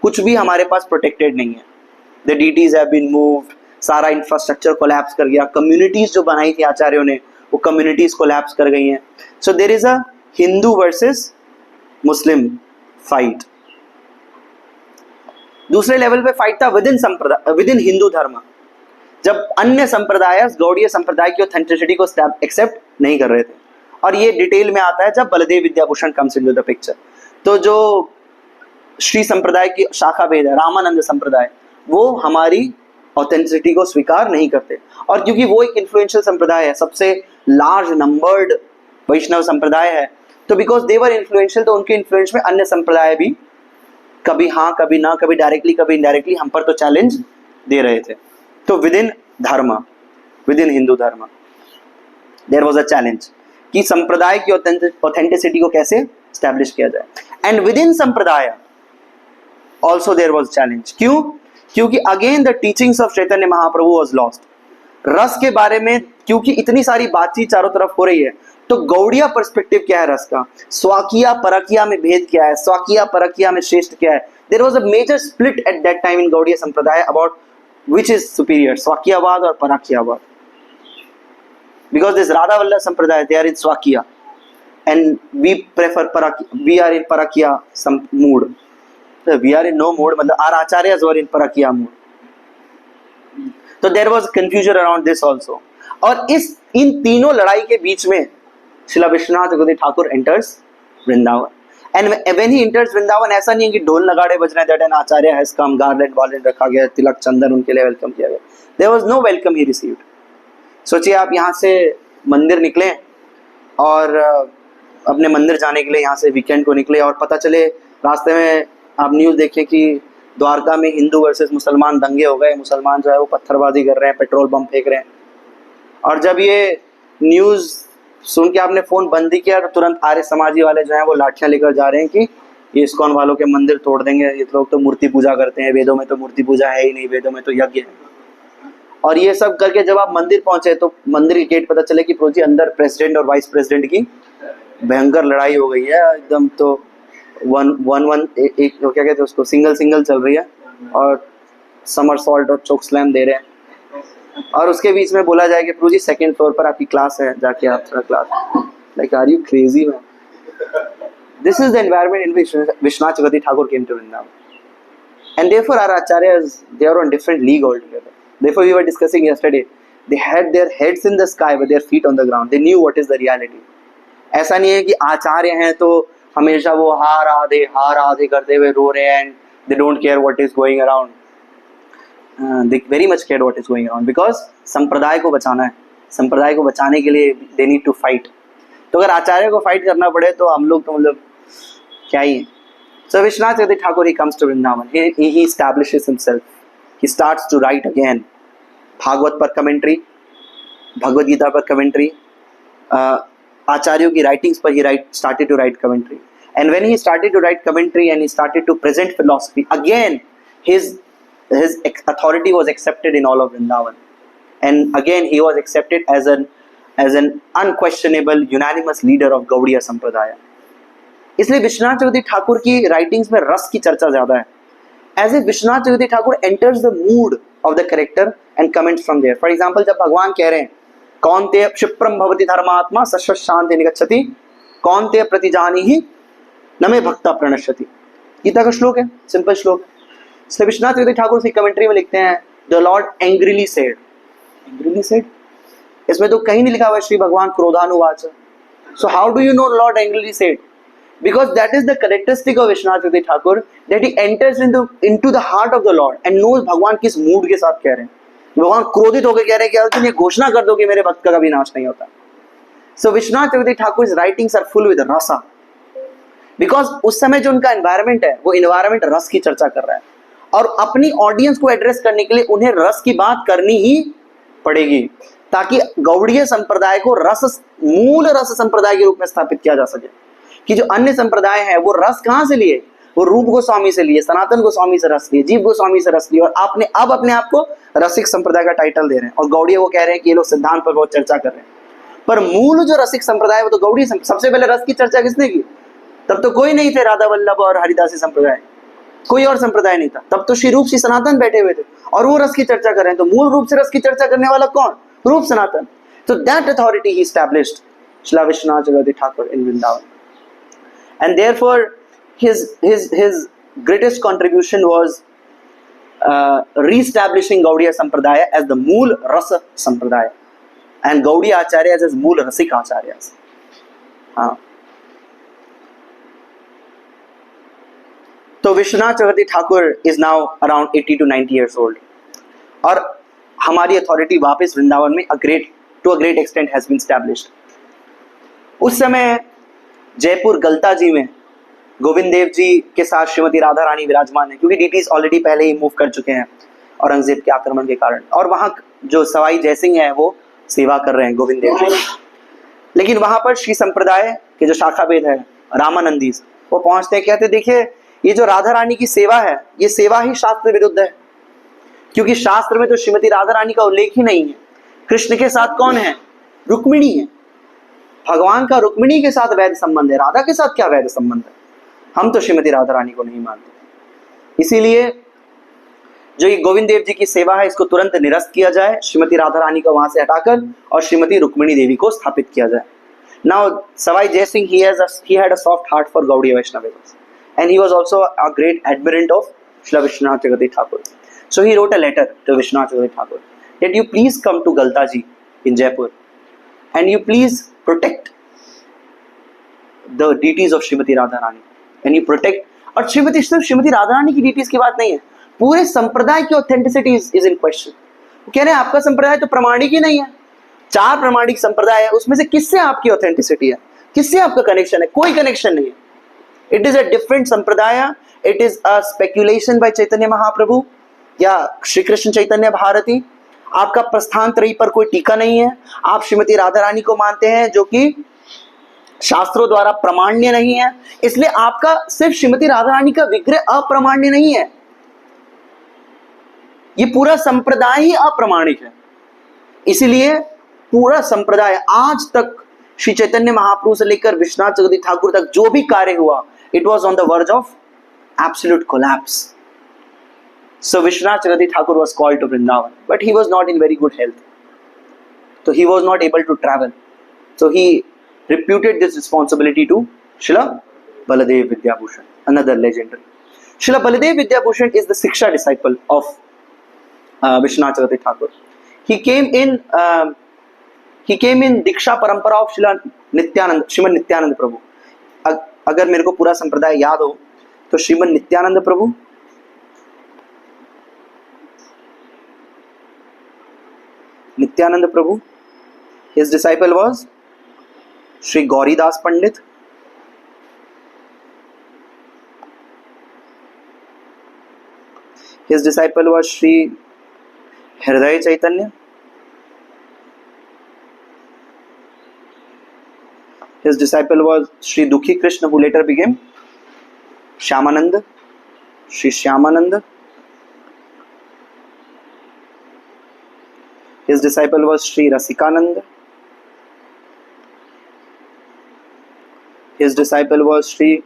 कुछ भी हमारे पास प्रोटेक्टेड नहीं है। The deities have been moved, सारा इंफ्रास्ट्रक्चर कोलैप्स कर गया, कम्युनिटीज जो बनाई थी आचार्यों ने वो कम्युनिटीज कोलैप्स कर गई हैं। So there is a Hindu versus Muslim fight. दूसरे लेवल पे फाइट था विद इन हिंदू धर्म, जब अन्य संप्रदाय गौड़ीय संप्रदाय की ऑथेंटिसिटी को एक्सेप्ट नहीं कर रहे थे। और ये डिटेल में आता है जब Baldev Vidyabhushan comes into the picture. तो जो श्री संप्रदाय की शाखा भेद है, रामानंद संप्रदाय, वो हमारी ऑथेंटिसिटी को स्वीकार नहीं करते। और क्योंकि वो एक इन्फ्लुएंशियल संप्रदाय है, सबसे लार्ज नंबर्ड वैष्णव संप्रदाय है, तो बिकॉज दे वर इन्फ्लुएंशियल, तो उनके इन्फ्लुएंस में अन्य संप्रदाय भी कभी हाँ कभी ना, कभी डायरेक्टली कभी इनडायरेक्टली हम पर तो चैलेंज दे रहे थे। तो विद इन धर्म, विद इन हिंदू धर्म देयर वाज अ चैलेंज कि संप्रदाय की ऑथेंटिसिटी को कैसे एस्टैब्लिश किया जाए। एंड विद इन संप्रदाय ऑल्सो देयर वाज चैलेंज। क्यों? क्योंकि again the teachings of Chaitanya Mahaprabhu was lost. रस के बारे में क्योंकि इतनी सारी बातचीत चारों तरफ हो रही है, तो गौड़िया पर्सपेक्टिव क्या है रस का, स्वाकिया परकिया में भेद क्या है, स्वाकिया परकिया में श्रेष्ठ क्या है। There was a major split at that time in Gaudiya sampradaya about which is superior, Swakiyavad or Parakyavad, because this Radha Vallabh Sampradaya, they are in Swakiya and we prefer Parakya, we are in Parakya some mood, so we are in no mood, मतलब our acharyas were in Parakya mood. So there was confusion around this also. और इन तीनों लड़ाई के बीच में Srila Vishwanath Chakravarti Thakur enters Vrindavan. And when he enters Vrindavan, ऐसा नहीं है कि ढोल नगाड़े बज रहे हैं, that an acharya has come, garland वार्लेंड रखा गया, तिलक चंदन उनके लिए वेलकम किया गया। There was no welcome he received. सोचिए आप यहाँ से मंदिर निकले और अपने मंदिर जाने के लिए यहाँ से वीकेंड को निकले, और पता चले रास्ते में आप न्यूज़ देखें कि द्वारका में हिंदू वर्सेस मुसलमान दंगे हो गए, मुसलमान जो है वो पत्थरबाजी कर रहे हैं, पेट्रोल बम फेंक रहे हैं। और जब ये न्यूज़ सुन के आपने फोन बंद ही किया, तो तुरंत आर्य समाजी वाले जो हैं वो लाठियां लेकर जा रहे हैं कि ये इस्कॉन वालों के मंदिर तोड़ देंगे, ये लोग तो मूर्ति पूजा करते हैं, वेदों में तो मूर्ति पूजा है ही नहीं, वेदों में तो यज्ञ है। और ये सब करके जब आप मंदिर पहुंचे तो मंदिर के गेट पता चले कि प्रोजी अंदर प्रेसिडेंट और वाइस प्रेसिडेंट की भयंकर लड़ाई हो गई है एकदम। तो एक क्या कहते हैं उसको, सिंगल चल रही है और समरसॉल्ट और चोक स्लैम दे रहे हैं, और उसके बीच में बोला जाए कि प्रभु जी 2nd फ्लोर पर आपकी क्लास है, जाके आप class, like are you crazy man. This is the environment in which Vishwanath Chakravarti Thakur came to Vrindavan, and therefore our acharyas they are on different league all together. Therefore we were discussing yesterday, they had their heads in the sky but their feet on the ground, they knew what is the reality. ऐसा नहीं है कि आचार्य हैं तो हमेशा वो हार आधे करते हुए रो रहे हैं, and they don't care what is going around. They very much care what is going on, because संप्रदाय को बचाना है, संप्रदाय को बचाने के लिए they need to fight। तो अगर आचार्य को फाइट करना पड़े तो हम लोग तो मतलब क्या ही है। So Vishwanath Chakravarti Thakur, he comes to Vrindavan, he establishes himself, he starts to write again, Bhagavat पर कमेंट्री, भगवद गीता पर कमेंट्री, आचार्यों की राइटिंग्स पर he started to write commentary, and when he started to write commentary and he started to present philosophy, again his authority was accepted in all of Vrindavan, and again he was accepted as an unquestionable unanimous leader of Gaudiya Sampradaya. इसलिए विश्वनाथ चक्रवर्ती ठाकुर की writings में रस की चर्चा ज्यादा है। As if Vishwanath Chakravarti Thakur enters the mood of the character and comments from there. For example, जब भगवान कह रहे हैं कौन्तेय क्षिप्रम भवति धर्मात्मा सश्वत शांति निगच्छति, कौन्तेय प्रतिजानीहि न मे भक्ता प्रणश्यति, गीता का श्लोक है, सिंपल श्लोक। श्री विश्वनाथ चक्रवर्ती ठाकुर से कमेंट्री में लिखते हैं, द लॉर्ड एंग्रीली सेड इसमें तो कहीं नहीं लिखा हुआ श्री भगवान क्रोधानुवाच. So how do you know Lord angrily said? Because that is the characteristic of Vishwanath Chakravarti Thakur, that he enters into the heart of the Lord and knows भगवान किस mood के साथ कह रहे हैं. भगवान क्रोधित होकर कह रहे हैं कि अर्जुन ये घोषणा कर दो कि मेरे भक्त का कभी नाश नहीं होता. So Vishwanath Chakravarti Thakur's writings are full with rasa. Because उस समय जो उनका एनवायरमेंट है वो एनवायरमेंट रस की चर्चा कर रहा है और अपनी ऑडियंस को एड्रेस करने के लिए उन्हें रस की बात करनी ही पड़ेगी ताकि गौड़ीय संप्रदाय को मूल रस संप्रदाय के रूप में स्थापित किया जा सके. कि जो अन्य संप्रदाय है वो रस कहाँ से लिए, वो रूप गोस्वामी से लिए, सनातन गोस्वामी से रस लिए, जीव गोस्वामी से रस लिए और आपने अब अपने आप को रसिक संप्रदाय का टाइटल दे रहे हैं. और गौड़ीय वो कह रहे हैं कि ये लोग सिद्धांत पर बहुत चर्चा कर रहे हैं, पर मूल जो रसिक संप्रदाय है वो तो गौड़ीय. सबसे पहले रस की चर्चा किसने की? तब तो कोई नहीं थे राधा वल्लभ और हरिदासी संप्रदाय, कोई और संप्रदाय नहीं था. तब तो श्री रूप श्री सनातन बैठे हुए थे और वो रस की चर्चा कर रहे हैं. तो मूल रूप से रस की चर्चा करने वाला कौन? रूप सनातन. So that authority he established, Srila Vishwanath Chakravarti Thakur in Vrindavan, and therefore his greatest contribution was re-establishing Gaudiya Sampradaya as the Mool Rasa Sampradaya and Gaudiya Acharyas as Mool Rasik Acharyas. So Vishwanath Chakravarti Thakur is now around 80 to 90 years old. और हमारी authority वापस वृंदावन में to a great extent has been established. उस समय जयपुर गलता जी में गोविंद देव जी के साथ श्रीमती राधा रानी विराजमान है, क्योंकि डीटीज ऑलरेडी पहले ही मूव कर चुके हैं औरंगजेब के आक्रमण के कारण, और वहां जो सवाई जयसिंह है वो सेवा कर रहे हैं गोविंद देव जी. लेकिन वहां पर श्री संप्रदाय के जो शाखा भेद है रामानंदी वो पहुंचते हैं, कहते देखिए ये जो राधा रानी की सेवा है ये सेवा ही शास्त्र विरुद्ध है, क्योंकि शास्त्र में तो श्रीमती राधा रानी का उल्लेख ही नहीं है. कृष्ण के साथ कौन है? रुक्मिणी है. भगवान का रुक्मिणी के साथ वैध संबंध है, राधा के साथ क्या वैध संबंध है? हम तो श्रीमती राधा रानी को नहीं मानते. इसीलिए जो ये गोविंद देव जी की सेवा है इसको तुरंत निरस्त किया जाए, श्रीमती राधा रानी को वहां से हटाकर और श्रीमती रुक्मिणी देवी को स्थापित किया जाए. Now Sawai Jaisingh he had a soft heart for Gaudiya Vaishnavism and he was also a great admirant of Srila Vishwanath Chakravarti Thakur. So he wrote a letter to Vishwanath Chakravarti Thakur that you please come to Galta Ji in Jaipur and you please protect the deities of Srimati Radharani and you protect. और सिर्फ श्रीमती राधा रानी की deities की बात नहीं है, पूरे संप्रदाय की authenticity is in question. वो कह रहे हैं आपका संप्रदाय तो प्रमाणिक ही नहीं है, 4 प्रमाणिक संप्रदाय है, उसमें से किससे आपकी authenticity है, किससे आपका कनेक्शन है? कोई कनेक्शन नहीं है. It is a different संप्रदाय, it is a speculation by Chaitanya Mahaprabhu या श्री कृष्ण चैतन्य भारती. आपका प्रस्थान त्रयी पर कोई टीका नहीं है. आप श्रीमती राधा रानी को मानते हैं जो कि शास्त्रों द्वारा प्रमाण्य नहीं है, इसलिए आपका सिर्फ श्रीमती राधा रानी का विग्रह अप्रमाण्य नहीं है, ये पूरा संप्रदाय ही अप्रमाणिक है. इसीलिए पूरा संप्रदाय आज तक श्री चैतन्य महाप्रभु से लेकर विश्वनाथ चक्रवर्ती ठाकुर तक जो भी कार्य हुआ, it was on the verge of absolute collapse. So Vishwanath Chakravarti Thakur was called to Vrindavan, but he was not in very good health. So he was not able to travel. So he reputed this responsibility to Srila Baladev Vidyabhushan, another legendary. Srila Baladev Vidyabhushan is the Siksha disciple of Vishwanath Chakravarti Thakur. He came in Diksha Parampara of Srimad Nityanand Prabhu. अगर मेरे को पूरा संप्रदाय याद हो तो श्रीमद नित्यानंद प्रभु, his disciple was Sri Gauridas Pandit, his disciple was Sri Hriday Chaitanya, his disciple was Sri Dukhi Krishna, who later became Shyamananda, Sri Shyamananda. His disciple was Sri Rasikananda. His disciple was Sri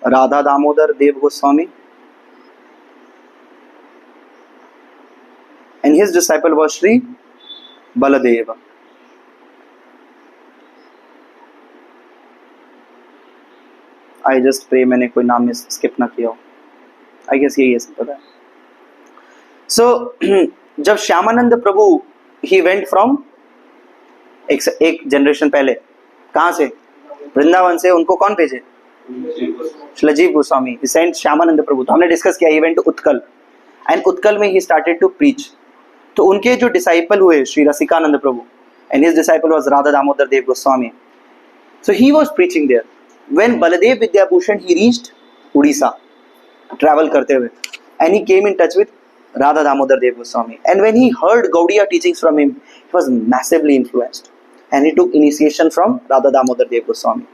Radha Damodar Dev Goswami. And his disciple was Sri Baladeva. I just pray मैंने कोई नाम miss skip ना किया हो. I guess यही है सब पता है. So जब Shyamananda Prabhu he went from एक जनरेशन पहले। कहाँ से? वृंदावन से। उनको कौन भेजे? श्रीजीव गोस्वामी। He sent Shyamananda Prabhu. तो हमने डिस्कस किया he went to Utkal, and Utkal में ही स्टार्टेड टू प्रीच। तो उनके जो डिसाइपल हुए Shri Rasikananda Prabhu, and his disciple was Radha Damodar Dev Goswami. So he was preaching there. When Baladev Vidyabhushan he reached Odisha, travel करते हुए, and he came in touch with Radha Damodar Dev Goswami. And when he heard Gaudiya teachings from him, he was massively influenced, and he took initiation from Radha Damodar Dev Goswami.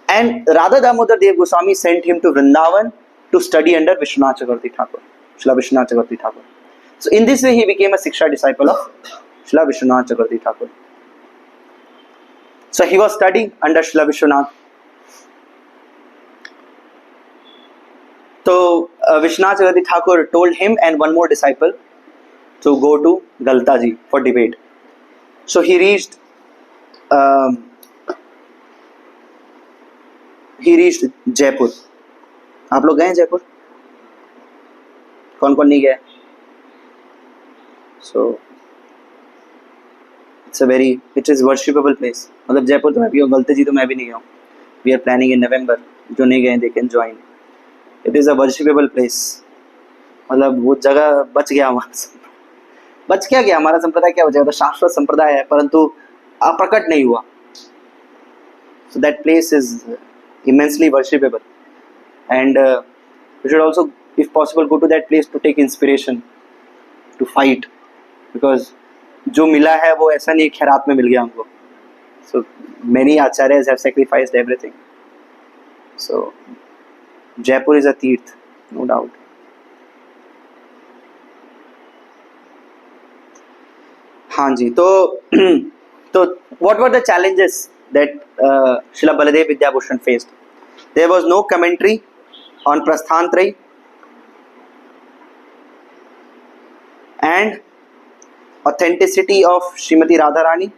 And Radha Damodar Dev Goswami sent him to Vrindavan to study under Vishwanath Chakravarti Thakur, Srila Vishwanath Chakravarti Thakur. So in this way he became a Siksha disciple of Srila Vishwanath Chakravarti Thakur. So he was studying under Srila Vishwanath. So Vishwanath Chakravarti Thakur told him and one more disciple to go to Galta Ji for debate. So he reached Jaipur. आप लोग गए हैं जयपुर? कौन कौन नहीं गया? So it is worshipable place. मतलब जयपुर तो मैं भी हूँ, गलते जी तो मैं भी नहीं गया हूँ. We are planning in November. जो नहीं गए they can join. It is a worshipable place. मतलब वो जगह बच गया हमारा. बच क्या गया हमारा संप्रदाय? क्या बचा? तो शाश्वत संप्रदाय है, परंतु अप्रकट नहीं हुआ. So that place is immensely worshipable, and we should also, if possible, go to that place to take inspiration, to fight, because जो मिला है वो ऐसा नहीं खैरात में मिल गया हमको. So many acharyas have sacrificed everything. So Jaipur is a तीर्थ, no doubt. हाँ जी. तो what were the challenges that Srila Baladev Vidyabhushan faced? There was no commentary on Prasthantrayi, and authenticity of Srimati Radharani,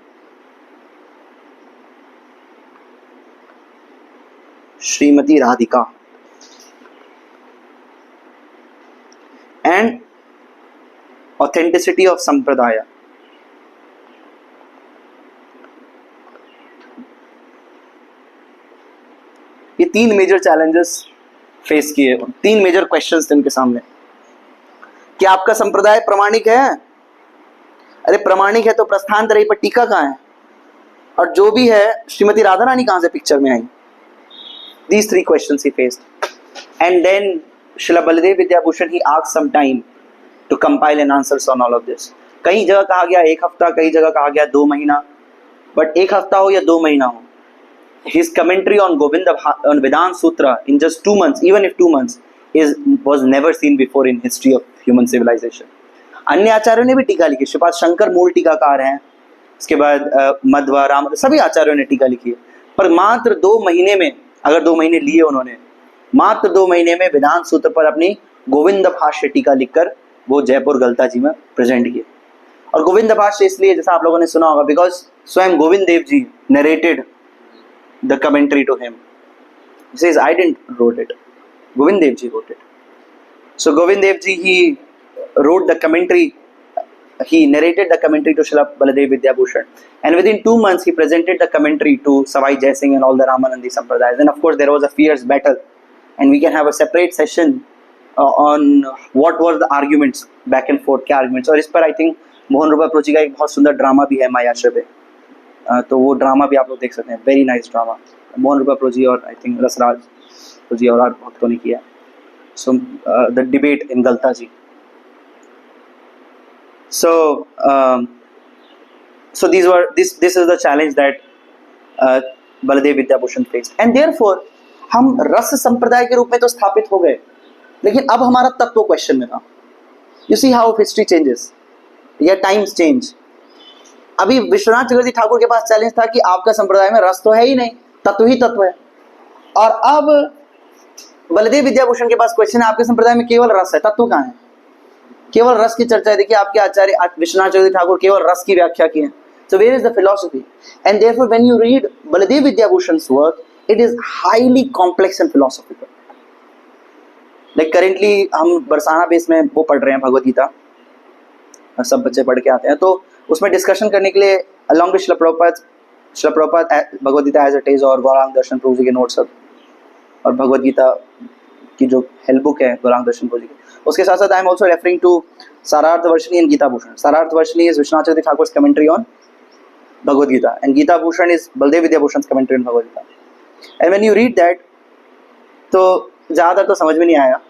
Srimati Radhika, and authenticity of Sampradaya. ये तीन major challenges face किए, तीन major questions थे इनके सामने. कि आपका संप्रदाय प्रमाणिक है? अरे प्रमाणिक है तो प्रस्थानत्रयी पर टीका कहाँ है? और जो भी है श्रीमती राधा रानी कहाँ से पिक्चर में आई? These three questions he faced, and then Srila Baladev Vidyabhushan he asked some time to compile an answers on all of this. कई जगह कहा गया एक हफ्ता, कई जगह कहा गया 2 महीना, बट एक हफ्ता हो या 2 महीना हो, his commentary on Govinda on Vedanta Sutra in just 2 months, even if 2 months, was never seen before in history of human civilization. अन्य आचार्यों ने भी टीका लिखी. श्रीपाद शंकर मूल टीकाकार हैं, इसके बाद मध्व, राम, सभी आचार्यों ने टीका लिखी है. पर मात्र 2 महीने में, अगर 2 महीने लिए उन्होंने, मात्र 2 महीने में वेदांत सूत्र पर अपनी गोविंद भाष्य टीका लिखकर वो जयपुर गलता जी में प्रेजेंट किए. और गोविंद भाष्य इसलिए, जैसा आप लोगों ने सुना होगा, बिकॉज स्वयं Govind Dev ji narrated the commentary to him. He says, I didn't wrote it. Govind Dev Ji wrote it. So Govind Dev Ji, he wrote the commentary, he narrated the commentary to Srila Baladev Vidyabhushan. And within 2 months, he presented the commentary to Savai Jai Singh and all the Ramanandi Sampradayas. And of course, there was a fierce battle. And we can have a separate session on what were the arguments, back and forth, क्या arguments. और इस पर I think Mohan रूपा प्रोची का एक बहुत सुंदर drama भी है मायाश्रय पे. तो वो ड्रामा भी आप लोग देख सकते हैं. Very nice drama. Mohan Rupa प्रोजी और आई थिंक रसराज प्रोजी और भक्तों ने किया. So the debate in Galta ji. सो this is the challenge that Baladev Vidyabhushan faced, and therefore हम रस संप्रदाय के रूप में तो स्थापित हो गए, लेकिन अब हमारा तत्व क्वेश्चन में था. You see how history changes, या times change. अभी विश्वनाथ चक्रवर्ती ठाकुर के पास चैलेंज था कि आपका संप्रदाय में रस तो है ही नहीं, तत्व ही तत्व है. और अब बलदेव विद्याभूषण के पास क्वेश्चन है, आपके संप्रदाय में केवल रस है, तत्व कहाँ है? केवल रस की चर्चा है. देखिए आपके आचार्य विश्वनाथ चक्रवर्ती ठाकुर केवल रस की व्याख्या की है. So where is the philosophy? And therefore when you read Baladev Vidyabhushan's work, it is highly complex and philosophical. Like currently हम बरसाना बेस में वो पढ़ रहे हैं भगवद गीता, सब बच्चे पढ़ के आते हैं. तो उसमें डिस्कशन करने के लिए along with Srila Prabhupada Bhagavad Gita as it is और गौरांग दर्शन प्रभु जी के नोट्स सब और भगवद गीता की जो हेल्प बुक है गौरांग दर्शन प्रभु जी की, उसके साथ साथ I am also referring to Sarartha Varshini and Gita Bhushan. Sarartha Varshini is Vishwanath Chakravarti Thakur's commentary on Bhagavad Gita and Gita Bhushan is Baldev Vidya Bhushan's commentary on Bhagavad Gita. And when you read that, तो ज़्यादातर तो समझ में नहीं आएगा,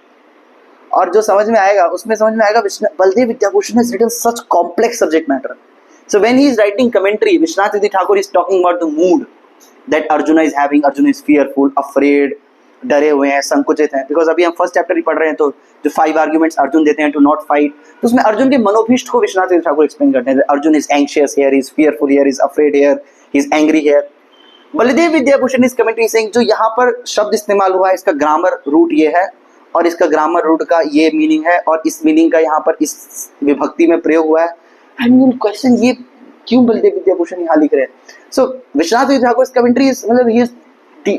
और जो समझ में आएगा उसमें समझ में आएगा Baldev Vidya Bhushan has written such complex subject matter. So when he is writing commentary, Vishwanath Chakravarti Thakur is talking about the mood that Arjuna is having. Arjuna is fearful, afraid, डरे हुए हैं, संकुचित हैं. Because अभी हम first chapter ही पढ़ रहे हैं, तो जो 5 आर्ग्यूमेंट्स अर्जुन देते हैं टू नॉट फाइट, तो उसमें अर्जुन के मनोभीष्ट को विश्वनाथ ठाकुर एक्सप्लेन करते हैं. Arjun is anxious here, is fearful here, is afraid here, he is angry here. Baldev Vidyabhushan इस कमेंट्री सेइंग जो यहाँ पर शब्द इस्तेमाल हुआ है इसका ग्रामर रूट ये है और इसका ग्रामर रूट का ये मीनिंग है और इस मीनिंग का यहाँ पर इस विभक्ति में प्रयोग हुआ है. एंड यू क्वेश्चन ये क्यों बलदेव विद्याभूषण यहाँ लिख रहे हैं. सो विश्वनाथ ठाकुर इस कमेंट्री मतलब he is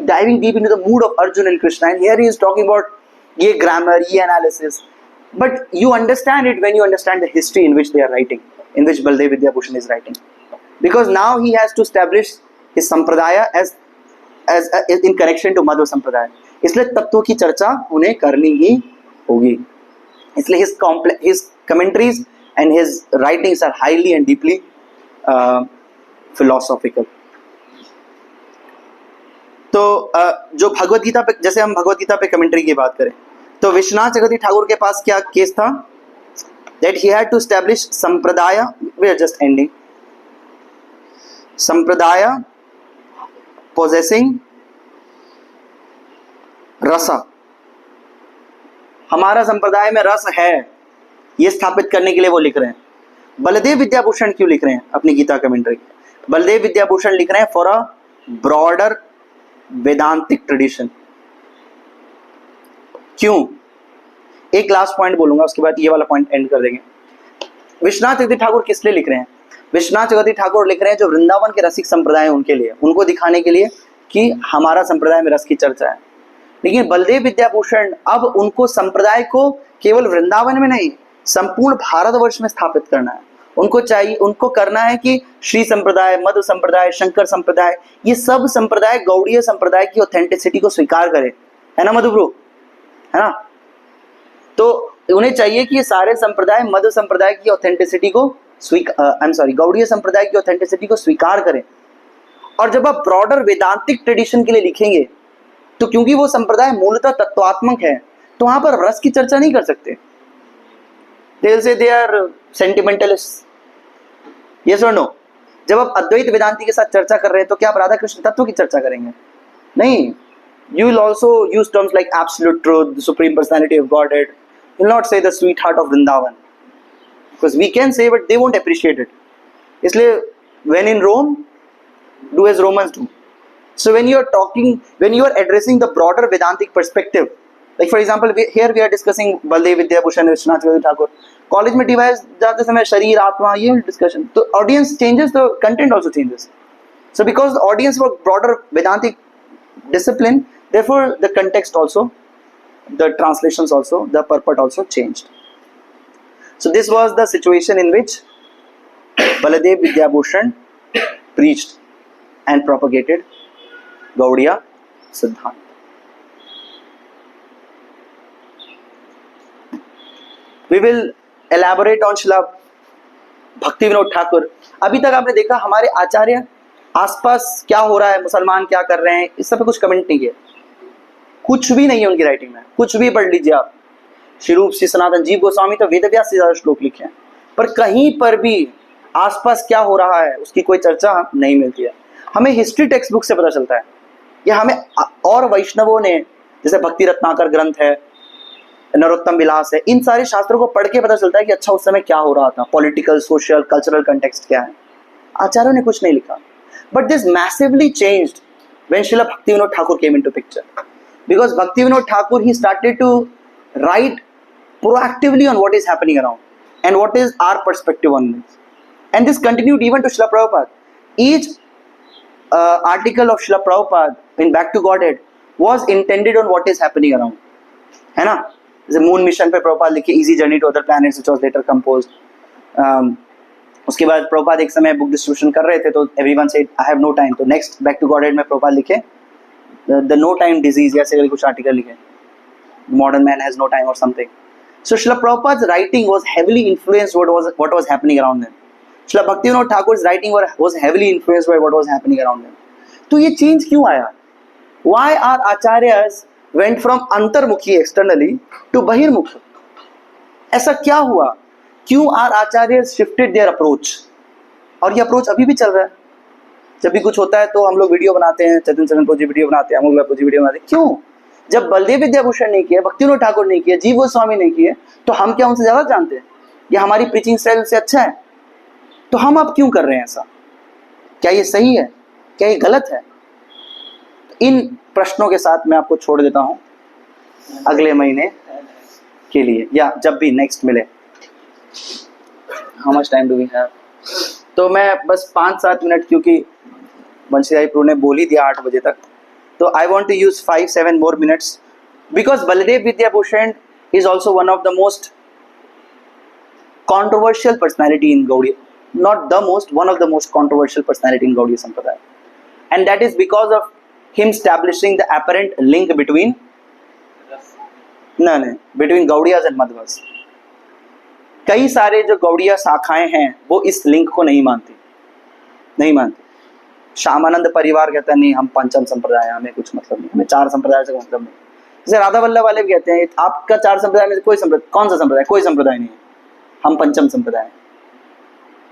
diving deep into the mood of Arjun and Krishna, and here he is talking about ye grammar, ye analysis, but you understand it when you understand the history in which they are writing, in which Baldev Vidyabhushan is writing, because now he has to establish his sampradaya as in connection to Madhva sampradaya. इसलिए तत्वों की चर्चा उन्हें करनी ही होगी. इसलिए his commentaries and his writings are highly and deeply philosophical. तो जो भगवद गीता पे, जैसे हम भगवद गीता पे कमेंट्री की बात करें तो विश्वनाथ चक्रवर्ती ठाकुर के पास क्या केस था, that he had to establish sampradaya, we are just ending, sampradaya possessing rasa. हमारा संप्रदाय में रस है, ये स्थापित करने के लिए वो लिख रहे हैं. बलदेव विद्याभूषण क्यों लिख रहे हैं अपनी गीता कमेंट्री? बलदेव विद्याभूषण लिख रहे हैं फॉर अ ब्रॉडर वेदांतिक ट्रेडिशन. क्यों? एक लास्ट पॉइंट बोलूंगा, उसके बाद ये वाला पॉइंट एंड कर देंगे. विश्वनाथ चक्रवर्ती ठाकुर किस लिए लिख रहे हैं? विश्वनाथ चक्रवर्ती ठाकुर लिख रहे हैं जो वृंदावन के रसिक संप्रदाय हैं उनके लिए, उनको दिखाने के लिए कि हमारा संप्रदाय में रस की चर्चा है. लेकिन बलदेव विद्याभूषण अब उनको संप्रदाय को केवल वृंदावन में नहीं संपूर्ण भारतवर्ष में स्थापित करना है. उनको चाहिए, उनको करना है कि श्री संप्रदाय, मध्व संप्रदाय, शंकर संप्रदाय, ये सब संप्रदाय गौड़ीय संप्रदाय की ऑथेंटिसिटी को स्वीकार करे, है ना मधुब्रो, है ना? तो उन्हें चाहिए कि ये सारे संप्रदाय मध्व संप्रदाय की ऑथेंटिसिटी को गौड़ीय संप्रदाय की ऑथेंटिसिटी को स्वीकार करें. और जब आप ब्रॉडर वेदांतिक ट्रेडिशन के लिए लिखेंगे तो क्योंकि वो संप्रदाय मूलतः तत्वात्मक है तो वहां पर रस की चर्चा नहीं कर सकते. They will say they are sentimentalists. Yes or no? जब आप अद्वैत वेदांति के साथ चर्चा कर रहे हैं तो क्या आप राधा कृष्ण तत्व की चर्चा करेंगे? नहीं. You will also use terms like absolute truth, the supreme personality of Godhead. You will not say the sweetheart of Vrindavan, because we can say, but they won't appreciate it. इसलिए when in Rome, do as Romans do. So when you are addressing the broader Vedantic perspective, like for example, here we are discussing Baldev Vidyabhushan and Vishwanath Chakravarti Thakur. College में device जाते समय शरीर आत्मा ये discussion, तो audience changes, तो content also changes. So because audience for broader वेदांतिक discipline, therefore the context also, the translations also, the purport also changed. So this was the situation in which Baladev Vidyabhushan preached and propagated Gaudiya Siddhant. We will elaborate on Srila Bhakti Vinod Thakur. अभी तक आपने देखा हमारे आचार्य आसपास क्या हो रहा है, मुसलमान क्या कर रहे हैं, इस सब पे कुछ कमेंट नहीं किया. कुछ भी नहीं है उनकी राइटिंग में, कुछ भी पढ़ लीजिए आप. श्री रूप श्री सनातन जीव गोस्वामी तो वेदव्यास से ज्यादा श्लोक लिखे हैं, पर कहीं पर भी आसपास क्या हो रहा है उसकी कोई चर्चा नहीं मिलती है. हमें हिस्ट्री टेक्स्ट बुक से पता चलता है, या हमें और वैष्णवों ने, जैसे भक्ति रत्नाकर ग्रंथ है, नरोत्तम विलास है, इन सारे शास्त्रों को पढ़ के पता चलता है कि अच्छा उस समय क्या हो रहा था, पॉलिटिकल, सोशल, कल्चरल कंटेक्स्ट क्या है. आचार्यों ने कुछ नहीं लिखा. But this massively changed when Srila Bhaktivinoda Thakur came into picture. Because Bhaktivinoda Thakur, he started to write proactively on what is happening around and what is our perspective on this. And this continued even to Srila Prabhupada. Each article of Srila Prabhupada in Back to Godhead was intended on what is happening around. है ना? The moon mission पे Prabhupada लिखे Easy Journey to Other Planets, which was later composed. उसके बाद प्रभुपाद एक समय book distribution कर रहे थे, तो everyone said I have no time, तो नेक्स्ट बैक टू गॉडहेड में प्रभुपाद लिखे द नो टाइम डिजीज, या ऐसे कुछ आर्टिकल लिखे, modern man has no time और something. So Srila Prabhupada's writing was heavily influenced what was happening around them. Srila Bhaktivinoda Thakur's writing was heavily influenced by what was happening around them. तो ये change क्यों आया? Why our acharyas went from अंतर्मुखी externally to बहिर्मुख? ऐसा क्या हुआ? क्यों our acharyas shifted their approach? और ये अप्रोच अभी भी चल रहा है. जब भी कुछ होता है तो हम लोग वीडियो बनाते हैं, चेतन चरण प्रभु जी वीडियो बनाते हैं, अमोघ प्रभु जी वीडियो बनाते हैं. क्यों? जब बलदेव विद्याभूषण नहीं किए, भक्तिविनोद ठाकुर नहीं किए, जीव गोस्वामी नहीं किए, तो हम क्या उनसे ज्यादा जानते हैं? या हमारी प्रीचिंग स्टाइल से अच्छा है? तो हम अब क्यों कर रहे हैं ऐसा? क्या ये सही है? क्या ये गलत है? इन प्रश्नों के साथ मैं आपको छोड़ देता हूं अगले महीने के लिए, या जब भी नेक्स्ट मिले. How much time do we have? तो मैं बस 5-7 मिनट, क्योंकि बंशीधारी प्रभु ने बोल ही दिया 8 बजे तक, so I want to use 5-7 more minutes, because Baladev Vidyabhushan is also one of the most controversial personality in Gaudiya, not the most, one of the most controversial personality in Gaudiya Sampradaya, and that is because of him establishing the apparent link between between Gaudiyas and Madhvas. कई सारे जो गौड़िया शाखाएं हैं वो इस link को नहीं मानती. श्यामानंद परिवार कहता है नहीं, हम पंचम संप्रदाय, हमें कुछ मतलब नहीं, हमें 4 संप्रदाय से मतलब नहीं. जैसे राधा वल्लभ वाले भी कहते हैं आपका 4 संप्रदाय में से कोई संप्रदाय, कौन सा संप्रदाय? कोई संप्रदाय नहीं है, हम पंचम संप्रदाय.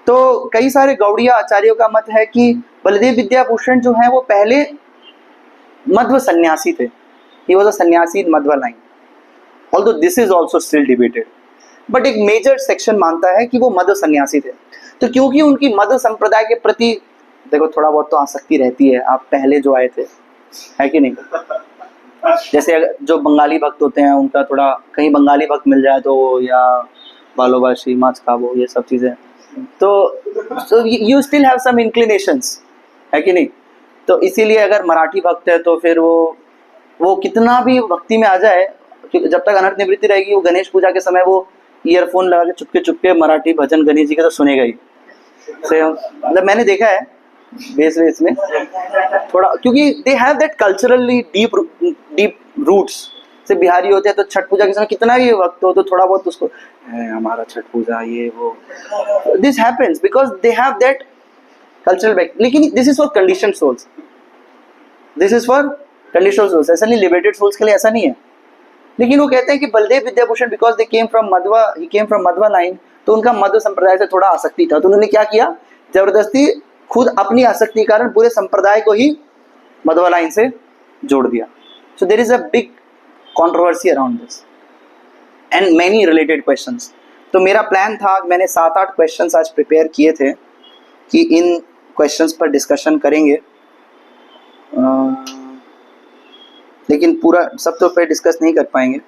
तो कई सारे गौड़िया आचार्यों का मत है कि बलदेव विद्याभूषण जो है वो पहले मध्व सन्यासी थे. ही was a sannyasi in Madhva line, although this is also still debated, but एक मेजर सेक्शन मानता है कि वो मध्व सन्यासी थे. तो क्योंकि उनकी मध्व संप्रदाय के प्रति देखो थोड़ा बहुत तो आसक्ति रहती है, आप पहले जो आए थे, है कि नहीं? जैसे जो बंगाली भक्त होते हैं उनका थोड़ा, कहीं बंगाली भक्त मिल जाए तो, या बालोबाशी माछ खाबो, ये सब चीज़ें, तो you still have some inclinations, है कि नहीं? तो इसीलिए अगर मराठी भक्त है तो फिर वो कितना भी भक्ति में आ जाए, जब तक अनर्थ निवृत्ति रहेगी, वो गणेश पूजा के समय वो ईयरफोन लगा के चुपके मराठी भजन गणेश जी का तो सुनेगा ही. मतलब मैंने देखा है बेस में थोड़ा, क्योंकि they have that culturally deep roots. से बिहारी होते हैं तो छठ पूजा के समय कितना भी वक्त हो तो थोड़ा बहुत उसको हमारा छठ पूजा ये वो, this happens because they have that cultural back. लेकिन this is for condition souls, this is for conditional souls, ऐसा नहीं लिबरेटेड सोल्स के लिए ऐसा नहीं है. लेकिन वो कहते हैं कि Baldev Vidyabhushan because they came from Madhva, he came from Madhva line, तो उनका मध्व संप्रदाय से थोड़ा आसक्ति था. तो उन्होंने क्या किया, जबरदस्ती खुद अपनी आसक्ति के कारण पूरे संप्रदाय को ही मध्वा लाइन से जोड़ दिया. So there is a big controversy around this and many related questions. तो मेरा प्लान था, मैंने 7-8 क्वेश्चंस आज प्रिपेयर किए थे कि इन क्वेश्चंस पर डिस्कशन करेंगे, लेकिन पूरा सब तो पे डिस्कस नहीं कर पाएंगे.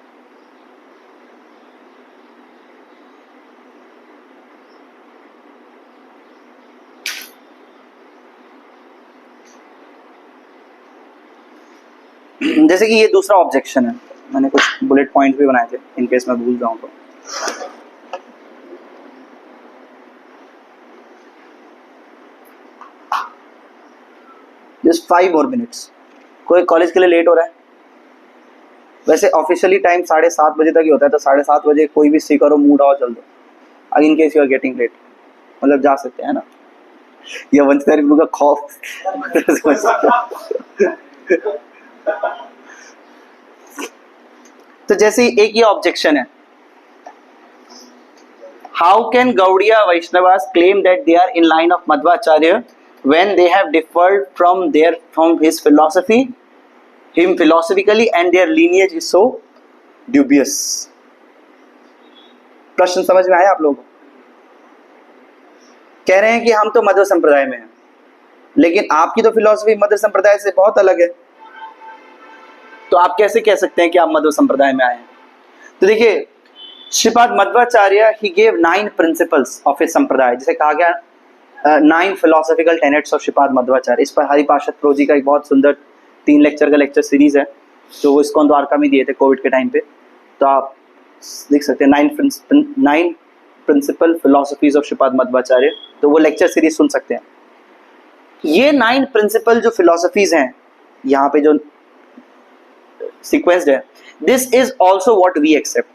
जैसे कि ये दूसरा ऑब्जेक्शन है, मैंने कुछ बुलेट पॉइंट भी बनाए थे इन केस मैं भूल जाऊं तो. Just 5 more minutes. कोई कॉलेज के लिए लेट हो रहा है? वैसे ऑफिशियली टाइम 7:30 बजे तक ही होता है, तो 7:30 बजे कोई भी सी करो, मूड आओ, चल दो. अगर in case you are getting late, मतलब जा सकते हैं ना. ये वंचित का खौफ. तो जैसे एक ये ऑब्जेक्शन है, how can Gaudiya Vaishnavas claim that they are in line of Madhvacharya when they have differed from his philosophy, him philosophically, and their lineage is so dubious. प्रश्न समझ में आया आप लोगों को? कह रहे हैं कि हम तो मध्व संप्रदाय में हैं, लेकिन आपकी तो फिलॉसफी मध्व संप्रदाय से बहुत अलग है, तो आप कैसे कह सकते हैं कि आप मध्व संप्रदाय में आए हैं? तो देखिए, Shripad Madhvacharya he gave 9 principles of his संप्रदाय, जिसे कहा गया 9 philosophical tenets of Shripad Madhvacharya. इस पर हरिपार्षद प्रो जी का एक बहुत सुंदर 3 लेक्चर का लेक्चर सीरीज है, जो वो इस्कॉन द्वारका में दिए थे कोविड के टाइम पे, तो आप देख सकते हैं. 9 principal philosophies of Shripad Madhvacharya, तो वो लेक्चर सीरीज सुन सकते हैं। ये 9 प्रिंसिपल जो फिलोसफीज हैं यहाँ पे जो सीक्वेंस्ड है, this is also what we accept.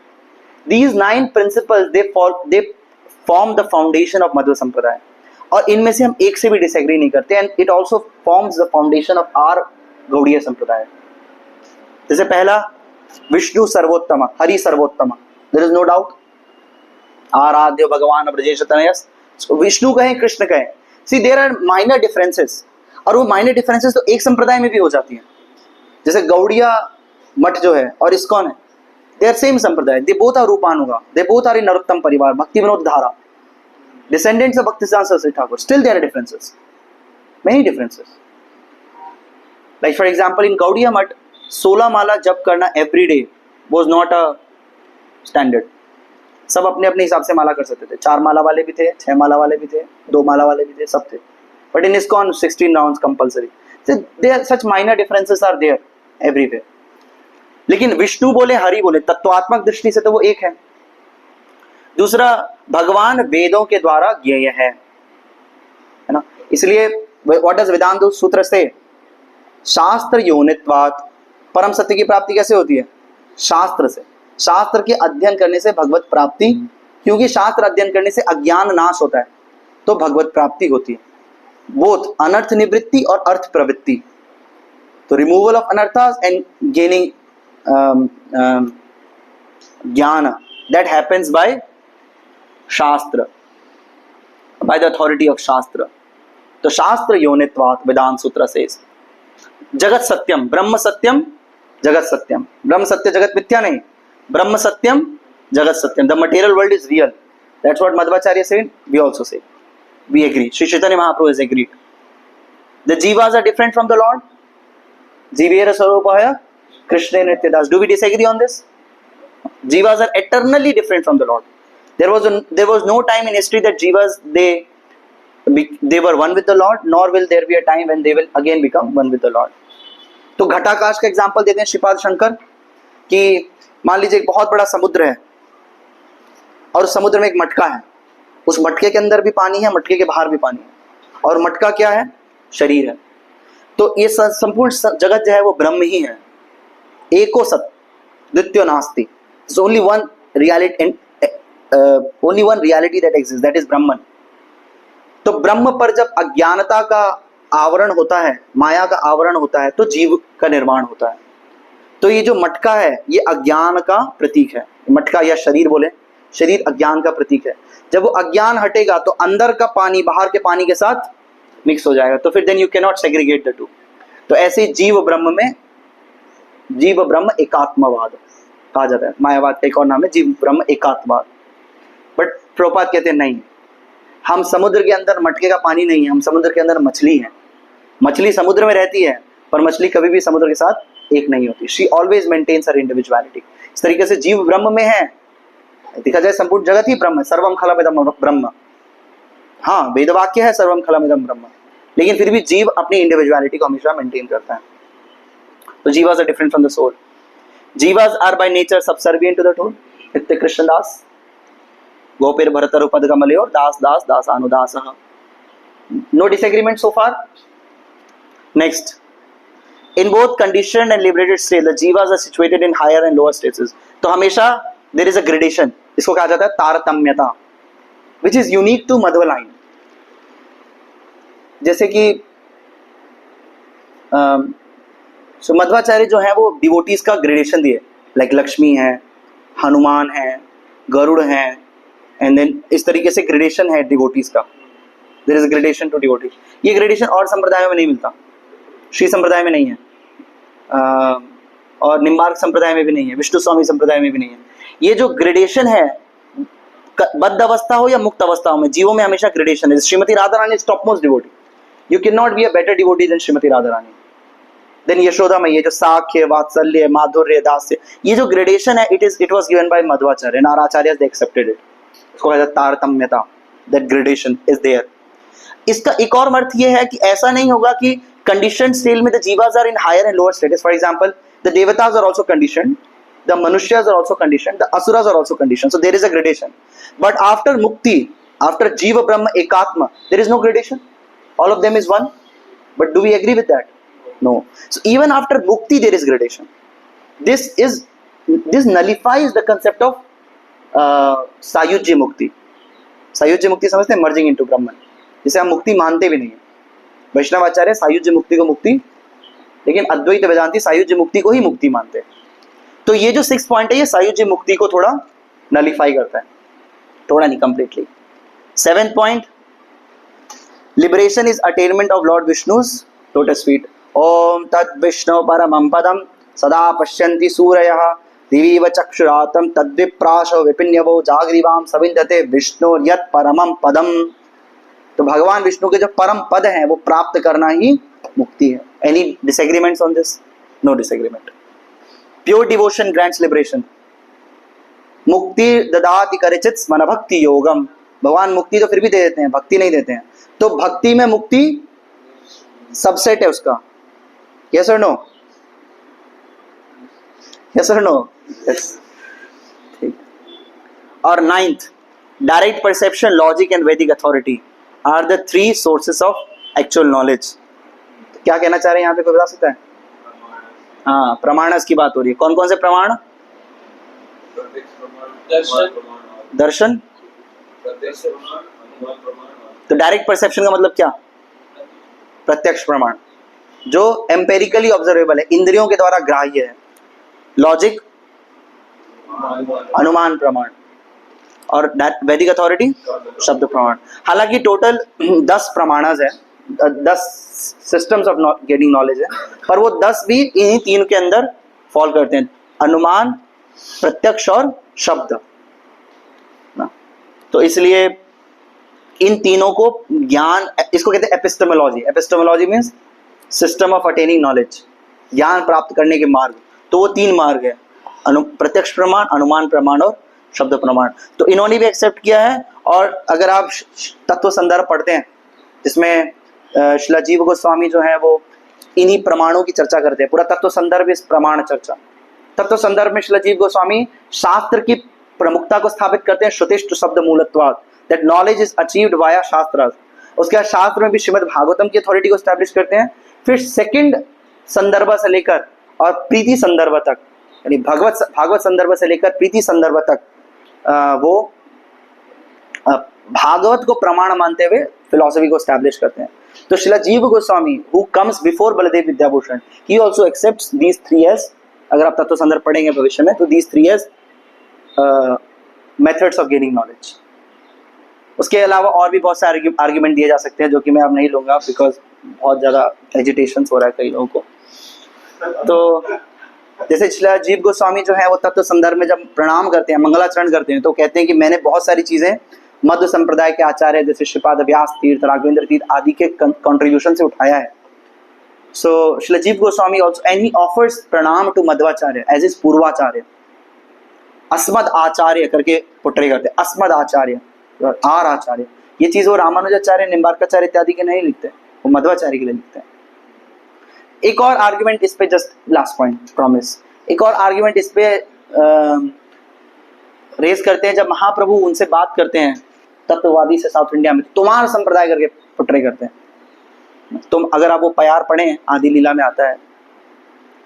These 9 principles they form the foundation of Madhva Sampradaya, और इनमें से हम एक से भी डिसएग्री नहीं करते, and it also forms the foundation of our Gaudiya sampradaya. जैसे पहला, विष्णु सर्वोत्तम, हरि सर्वोत्तम, देयर इज नो डाउट। आराध्य भगवान ब्रजेश तनयस, विष्णु कहें कृष्ण कहें, सी देयर आर माइनर डिफरेंसेस, और वो माइनर डिफरेंसेस तो एक संप्रदाय में भी हो जाती हैं। जैसे गौड़िया मठ जो है और इस्कॉन है, दे are same sampradaya, they both are Rupanuga, they both are in Narottam parivar, Bhakti Vinod धारा, descendants of Bhaktisiddhanta Saraswati Thakur. Still there are differences, many differences. Like for example in Gaudiya Math, 16 माला जप करना every day was not a standard. सब अपने अपने हिसाब से माला कर सकते थे, 4 माला वाले भी थे, 6 माला वाले भी थे, 2 माला वाले भी थे, सब थे। But in ISKCON 16 rounds compulsory. So there such minor differences are there everywhere. लेकिन विष्णु बोले हरि बोले, तत्वात्मक दृष्टि से तो वो एक है। दूसरा, भगवान वेदों के द्वारा ज्ञेय है ना, इसलिए व्हाट डज वेदांत सूत्र से, शास्त्र योनित्वात्, परम सत्य की प्राप्ति कैसे होती है? शास्त्र से, शास्त्र के अध्ययन करने से भगवत प्राप्ति, क्योंकि शास्त्र अध्ययन करने से अज्ञान नाश होता है तो भगवत प्राप्ति होती है। बोथ अनर्थ निवृत्ति और अर्थ प्रवृत्ति, तो रिमूवल ऑफ अनर्थास एंड गेनिंग ज्ञान, दैट हैपेंस बाय शास्त्र, by the authority of शास्त्र। तो शास्त्र योनित्वात् वेदांत सूत्र से, जगत सत्यम ब्रह्म सत्यम जगत सत्यम, ब्रह्म सत्य जगत मिथ्या नहीं, ब्रह्म सत्यम जगत सत्यम, the material world is real, that's what Madhvacharya said, we also say, we agree, Sri Chaitanya Mahaprabhu has agreed। The jivas are different from the Lord, जीवेर स्वरूपः कृष्णे नित्यदास, do we disagree on this? Jivas are eternally different from the Lord। There was no time in history that jivas they were one with the Lord, nor will there be a time when they will again become one with the Lord। तो घटाकाश का example देते हैं श्रीपाद शंकर कि मान लीजिए एक बहुत बड़ा समुद्र है और उस समुद्र में एक मटका है, उस मटके के अंदर भी पानी है, मटके के बाहर भी पानी है, और मटका क्या है? शरीर है। तो ये संपूर्ण जगत जो है वो ब्रह्म ही है, एको सत द्वितीयो नास्ति, only one reality, only one reality that exists, that is Brahman। तो ब्रह्म पर जब अज्ञानता का आवरण होता है, माया का आवरण होता है, तो जीव का निर्माण होता है। तो ये जो मटका है ये अज्ञान का प्रतीक है, मटका या शरीर बोले, शरीर अज्ञान का प्रतीक है। जब वो अज्ञान हटेगा तो अंदर का पानी बाहर के पानी के साथ मिक्स हो जाएगा, तो फिर then you can not segregate the two. तो ऐसे जीव ब्रह्म में, जीव ब्रह्म एकात्मवाद कहा जाता है, मायावाद का एक और नाम है जीव ब्रह्म एकात्मवाद। बट प्रभुपाद कहते हैं नहीं, हम समुद्र के अंदर मटके का पानी नहीं है, हम समुद्र के अंदर मछली है। मछली समुद्र में रहती है पर मछली कभी भी समुद्र के साथ एक नहीं होती। She always maintains her individuality. इस तरीके से जीव ब्रह्म में है, देखा जाए संपूर्ण जगत ही ब्रह्म है, सर्वम खलमिदं ब्रह्म। हाँ, वेद वाक्य है सर्वम खलमिदं ब्रह्म, लेकिन फिर भी जीव अपनी इंडिविजुअलिटी को हमेशा मेंटेन करता है। तो jivas are different from the soul. Jivas are by nature subservient to the soul. नित्य कृष्णदास गोपेर भरतर पद कमलयोर दास दास दासानुदासः। No disagreement so far. Next, in both conditioned and liberated state the jivas are situated in higher and lower stages। तो हमेशा there is a gradation, इसको कहा जाता है तारतम्यता, which is unique to Madhva line. जैसे कि मध्वाचार्य जो है वो डिवोटीज का ग्रेडेशन दिए, लाइक लक्ष्मी है, हनुमान है, गरुड़ है, एंड देन इस तरीके से ग्रेडेशन है डिवोटीज का। There is gradation to devotee. ये ग्रेडेशन और संप्रदायों में नहीं मिलता, श्री संप्रदाय में नहीं है, और निम्बार्क संप्रदाय में भी नहीं है, विष्णु स्वामी संप्रदाय में भी नहीं है। ये जो ग्रेडेशन है, बद्ध अवस्था हो या मुक्त अवस्था हो में, जीवों में हमेशा ग्रेडेशन है। Shrimati Radha Rani is top most devotee, you can not be a better devotee than Shrimati Radha Rani. Then Yashoda Maiya, जो साख्य, वात्सल्य, माधुर्य, दास्य, ये जो ग्रेडेशन है, it was given by Madhvacharya and our acharyas they accepted it. इसको कहा जाता है तारतम्यता, दैट ग्रेडेशन इज देयर। इसका एक और अर्थ ये है कि ऐसा नहीं होगा कि conditioned state में the jivas are in higher and lower status। For example, the devatas are also conditioned the manushas are also conditioned, the asuras are also conditioned. So there is a gradation. But after mukti, after Jiva Brahma Ekatma, there is no gradation. All of them is one. But do we agree with that? No. So even after mukti, there is gradation. This nullifies the concept of Sayujya Mukti. Sayujya Mukti समझते हैं, merging into Brahman, जिसे हम मुक्ति मानते भी नहीं है. वैष्णवाचार्य सायुज्य मुक्ति को मुक्ति, लेकिन अद्वैत वेदांती सायुज्य मुक्ति को ही मुक्ति मानते हैं. तो ये जो 6 पॉइंट है, ये सायुज्य मुक्ति को थोड़ा नलिफाई करता है, थोड़ा नहीं, completely. 7th point, liberation is attainment of lord Vishnu's lotus feet. ओम तद विष्णु परमं पदम सदा पश्यन्ति सूरयः दिवीव चक्षुरातम तद्विप्राशो विपिन्यवो जागरिवाम सविन्दते विष्णु यत् परमं पदम. तो भगवान विष्णु के जो परम पद हैं वो प्राप्त करना ही मुक्ति है. Any disagreements on this? No disagreement. Pure devotion grants liberation. मुक्ति ददाति करचित् मन भक्ति योगम. भगवान मुक्ति तो फिर भी दे देते हैं, भक्ति नहीं देते हैं. तो भक्ति में मुक्ति सबसेट है उसका. यस और नो? यस और नो? यस. ठीक. और 9th, direct perception, logic and वैदिक authority are the 3 sources of actual knowledge. तो क्या कहना चाह रहे हैं यहाँ पे, कोई बता सकता है? हाँ, प्रमाणस की बात हो रही है. कौन कौन से प्रमाण? दर्शन. तो डायरेक्ट परसेप्शन का मतलब क्या? प्रत्यक्ष प्रमाण, जो एम्पेरिकली ऑब्जर्वेबल है, इंद्रियों के द्वारा ग्राह्य है. लॉजिक अनुमान प्रमाण, और वैदिक अथॉरिटी शब्द प्रमाण. हालांकि टोटल 10 प्रमाणस है, 10 सिस्टम्स ऑफ गेटिंग नॉलेज है, पर वो 10 भी इन्हीं 3 के अंदर फॉल करते हैं, अनुमान, प्रत्यक्ष और शब्द ना. तो इसलिए इन तीनों को ज्ञान, इसको कहते हैं epistemology. Epistemology means system of attaining knowledge, ज्ञान प्राप्त करने के मार्ग. तो वो 3 मार्ग है, प्रत्यक्ष प्रमाण, अनुमान प्रमाण और शब्द प्रमाण. तो इन्होंने भी एक्सेप्ट किया है. और अगर आप तत्व संदर्भ पढ़ते हैं, जिसमें श्रील जीव गोस्वामी जो है वो इन्हीं प्रमाणों की चर्चा करते हैं. पूरा तत्व संदर्भ इस प्रमाण चर्चा. तत्व संदर्भ में श्रील जीव गोस्वामी शास्त्र की प्रमुखता को स्थापित करते हैं, श्रुतिष्ठ शब्द मूलत्वात्, that knowledge is achieved via shastra. उसके बाद शास्त्र में भी श्रीमद् भागवतम की अथॉरिटी को स्टैब्लिश करते हैं. फिर सेकंड संदर्भ से लेकर और प्रीति संदर्भ तक, यानी भागवत संदर्भ से लेकर प्रीति संदर्भ तक वो भागवत को प्रमाण मानते हुए फिलॉसफी को स्टैब्लिश करते हैं. तो Srila Jiva Goswami, who comes before Baladeva Vidyabhushan, he also accepts these 3 as, अगर आप तत्व संदर्भ पढ़ेंगे भविष्य में, तो these 3 as methods of gaining knowledge. उसके अलावा और भी बहुत सारे आर्ग्यूमेंट दिए जा सकते हैं, जो कि मैं अब नहीं लूंगा, बिकॉज बहुत ज़्यादा एजिटेशन हो रहा है कई लोगों को. तो जैसे श्रील जीव गोस्वामी जो है वो तत्व संदर्भ में जब प्रणाम करते हैं, मंगलाचरण करते हैं, तो कहते हैं कि मैंने बहुत सारी चीज़ें मध्व संप्रदाय के आचार्य जैसे श्रीपाद व्यास तीर्थ, राघवेंद्र तीर्थ आदि के कंट्रीब्यूशन से उठाया है. सो Srila Jiva Goswami also, and he offers प्रणाम टू मध्वाचार्य एज इज पूर्वाचार्य. अस्मद आचार्य करके पोट्रे करते हैं, अस्मद आचार्य और आर आचार्य. ये चीज़ वो रामानुजाचार्य, निम्बार्काचार्य इत्यादि के नहीं लिखते, वो मध्वाचार्य के लिए लिखते हैं. एक और आर्ग्यूमेंट इस पे, जस्ट लास्ट पॉइंट प्रॉमिस, एक और आर्ग्यूमेंट इस पे रेज करते हैं जब महाप्रभु उनसे बात करते हैं तत्ववादी से साउथ इंडिया में, तुम्हारा संप्रदाय करके पोट्रे करते हैं. तुम, अगर आप वो प्यार पढ़ें, आदि लीला में आता है,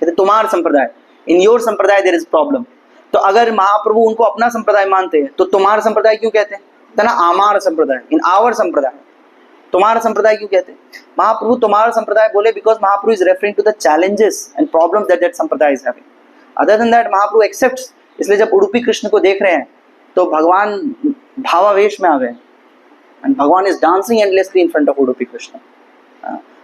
कहते तुम्हारा संप्रदाय, इन योर संप्रदाय देयर इज प्रॉब्लम. तो अगर महाप्रभु उनको अपना संप्रदाय मानते हैं तो तुम्हारा संप्रदाय क्यों कहते हैं? ना आमार संप्रदाय, इन आवर संप्रदाय, तुम्हारा संप्रदाय क्यों कहते हैं? महाप्रभु तुम्हारा संप्रदाय बोले because Mahaprabhu is referring to the challenges and problems that sampradaya is having. Other than that Mahaprabhu accepts. इसलिए जब उडुपी कृष्ण को देख रहे हैं तो भगवान भावावेश में आ गए, एंड भगवान is dancing endlessly in front of Udupi Krishna.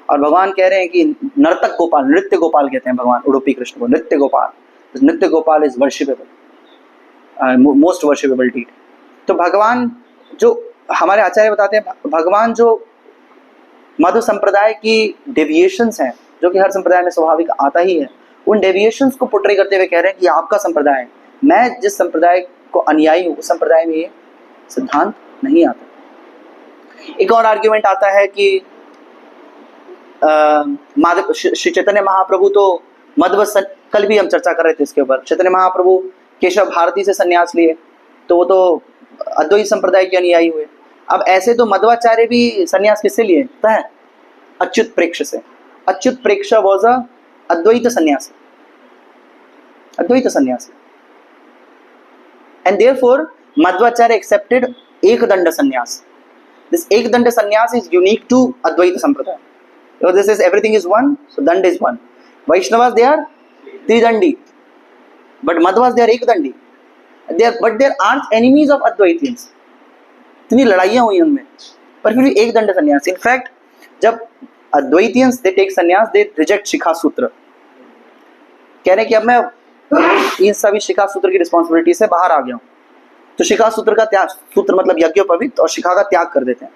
और भगवान कह रहे हैं कि नर्तक गोपाल, नृत्य गोपाल कहते हैं भगवान उडुपी कृष्ण को, Nritya Gopal. Nritya Gopal is worshipable, most worshipable deed. तो भगवान, जो हमारे आचार्य बताते हैं, भगवान जो मध्व संप्रदाय की डेविएशंस हैं, जो कि हर संप्रदाय में स्वाभाविक आता ही है, उन डेविएशंस को पोट्रे करते हुए कह रहे हैं कि आपका संप्रदाय है, मैं जिस संप्रदाय को अनुयायी हूँ उस संप्रदाय में ये सिद्धांत नहीं आता. एक और आर्ग्यूमेंट आता है कि श्री चैतन्य महाप्रभु तो मध्व कल भी हम चर्चा कर रहे थे इसके ऊपर। चैतन्य महाप्रभु केशव भारती से संन्यास लिए, तो वो तो अद्वैत संप्रदाय के अनुयायी हुए। अब ऐसे तो मध्वाचार्य भी संन्यास किससे लिए पता है? अच्युत प्रेक्ष से। अच्युत प्रेक्ष वॉज अ अद्वैत सन्यासी, अद्वैत सन्यासी। एंड देयरफॉर मध्वाचार्य एक्सेप्टेड एक दंड संन्यास। दिस एक दंड संन्यास इज यूनिक टू अद्वैत संप्रदाय। So this is everything is one, so dand is one. Vaishnavas they are tridandi, but Madhvas they are ekdandi. But they are arch enemies of Advaitins. इतनी लड़ाइयाँ हुई उनमें, पर फिर भी एक दंड संन्यास। इनफैक्ट जब अद्वैतियंस दे टेक संन्यास, दे रिजेक्ट शिखा सूत्र, कह रहे हैं कि अब मैं इन सभी शिखा सूत्र की रिस्पॉन्सिबिलिटी से बाहर आ गया हूँ। तो शिखा सूत्र का त्याग, सूत्र मतलब यज्ञोपवीत, और शिखा का त्याग कर देते हैं।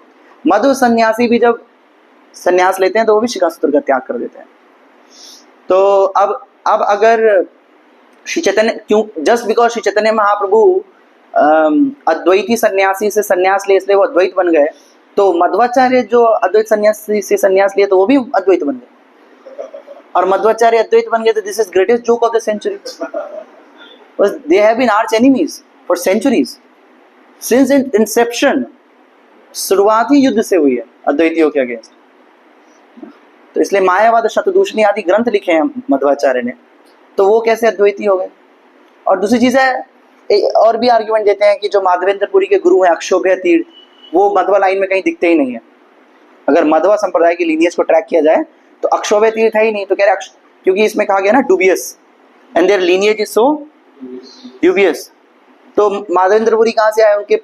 मध्व सन्यासी भी जब संन्यास लेते हैं तो वो भी शिखा सूत्र का त्याग कर देते हैं। तो अब अगर श्री चैतन्य, क्यों, जस्ट बिकॉज श्री चैतन्य महाप्रभु अद्वैती सन्यासी से संन्यास ले इसलिए वो अद्वैत बन गए, तो मध्वाचार्य जो अद्वैत सन्यासी से संन्यास लिए तो वो भी अद्वैत बन गए, और मध्वाचार्य अद्वैत बन गए। तो this is greatest joke of the century. They have been arch enemies for centuries since inception. शुरुआत ही युद्ध से हुई है अद्वैतियों के अगेंस्ट। तो इसलिए मायावाद शतदूषणी आदि ग्रंथ लिखे हैं मध्वाचार्य ने, तो वो कैसे अद्वैती हो गए? और दूसरी चीज है, और भी आर्ग्यूमेंट देते हैं कि जो माधवेंद्रपुरी के गुरु हैं अक्षोभ्य तीर्थ, वो मध्वा लाइन में कहीं दिखते ही नहीं है। अगर मध्वा संप्रदाय की लीनियज को ट्रैक किया जाए तो अक्षोभ्य तीर्थ है ही नहीं। तो कह रहे क्योंकि इसमें कहा गया ना dubious, and there lineage is so dubious. तो माधवेंद्रपुरी कहाँ से आए? उनके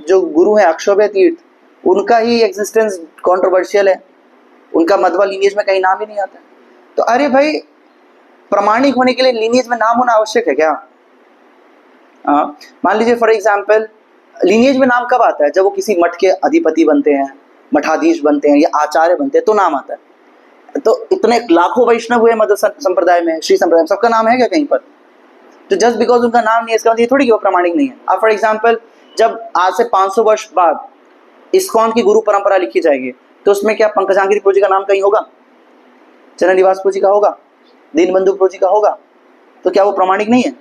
जो गुरु हैं अक्षोभ्य तीर्थ, उनका ही एग्जिस्टेंस कॉन्ट्रोवर्शियल है, उनका मध्वा लीनियज में कहीं नाम ही नहीं आता। तो अरे भाई, प्रामाणिक होने के लिए लीनियज में नाम होना आवश्यक है क्या? मान लीजिए फॉर एग्जाम्पल, लीनियज में नाम कब आता है? जब वो किसी मठ के अधिपति बनते हैं, मठाधीश बनते हैं या आचार्य बनते हैं, तो नाम आता है। तो इतने लाखों वैष्णव हुए मध्व संप्रदाय में, श्री संप्रदाय में, सबका नाम है क्या कहीं पर? तो जस्ट बिकॉज उनका नाम नहीं है इसका मतलब ये थोड़ी कि वो प्रामाणिक नहीं है। अब फॉर एग्जाम्पल, जब आज से 500 वर्ष बाद इस्कॉन की गुरु परंपरा लिखी जाएगी, तो उसमें क्या पंकजांगिरी प्रभु जी का नाम कहीं होगा? चरण निवास प्रभु जी का होगा? दीनबंधु प्रभु जी का होगा? तो क्या वो प्रामाणिक नहीं है?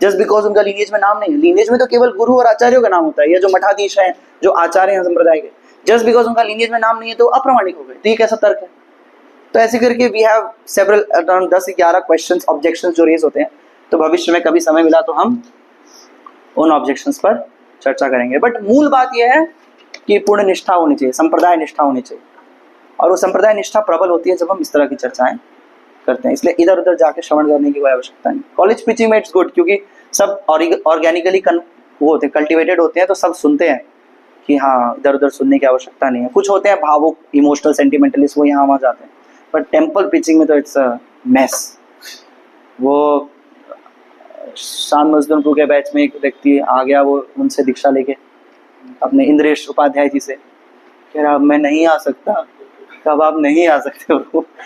जस्ट बिकॉज उनका लीनियज में नाम नहीं है। लीनियज में तो केवल गुरु और आचार्यों का नाम होता है, या जो मठाधीश हैं, जो आचार्य हैं संप्रदाय के। जस्ट बिकॉज उनका लीनियज में नाम नहीं है तो अप्रामाणिक हो गए। तो ये कैसा तर्क है? तो ऐसे करके we have several around 10-11 questions, objections जो रेज होते हैं। तो भविष्य में कभी समय मिला तो हम उन ऑब्जेक्शंस पर चर्चा करेंगे। बट मूल बात यह है कि पूर्ण निष्ठा होनी चाहिए, संप्रदाय निष्ठा होनी चाहिए, और वो संप्रदाय निष्ठा प्रबल होती है जब हम इस तरह की चर्चाएं करते हैं। इसलिए इधर उधर जाके श्रवण करने की कोई आवश्यकता नहीं। कॉलेज प्रीचिंग में इट्स गुड, क्योंकि सब ऑर्गेनिकली वो होते हैं, कल्टिवेटेड होते हैं, तो सब सुनते हैं कि हाँ, इधर उधर सुनने की आवश्यकता नहीं है। कुछ होते हैं भावुक, इमोशनल, सेंटिमेंटलिस्ट, वो यहाँ वहाँ जाते हैं। बट टेम्पल प्रीचिंग में तो इट्स अ मेस। वो शान मजदूरपुर के बैच में एक व्यक्ति आ गया, वो उनसे दीक्षा लेके अपने इंद्रेश उपाध्याय जी से, कह रहा मैं नहीं आ सकता। कब आप नहीं आ सकते हो?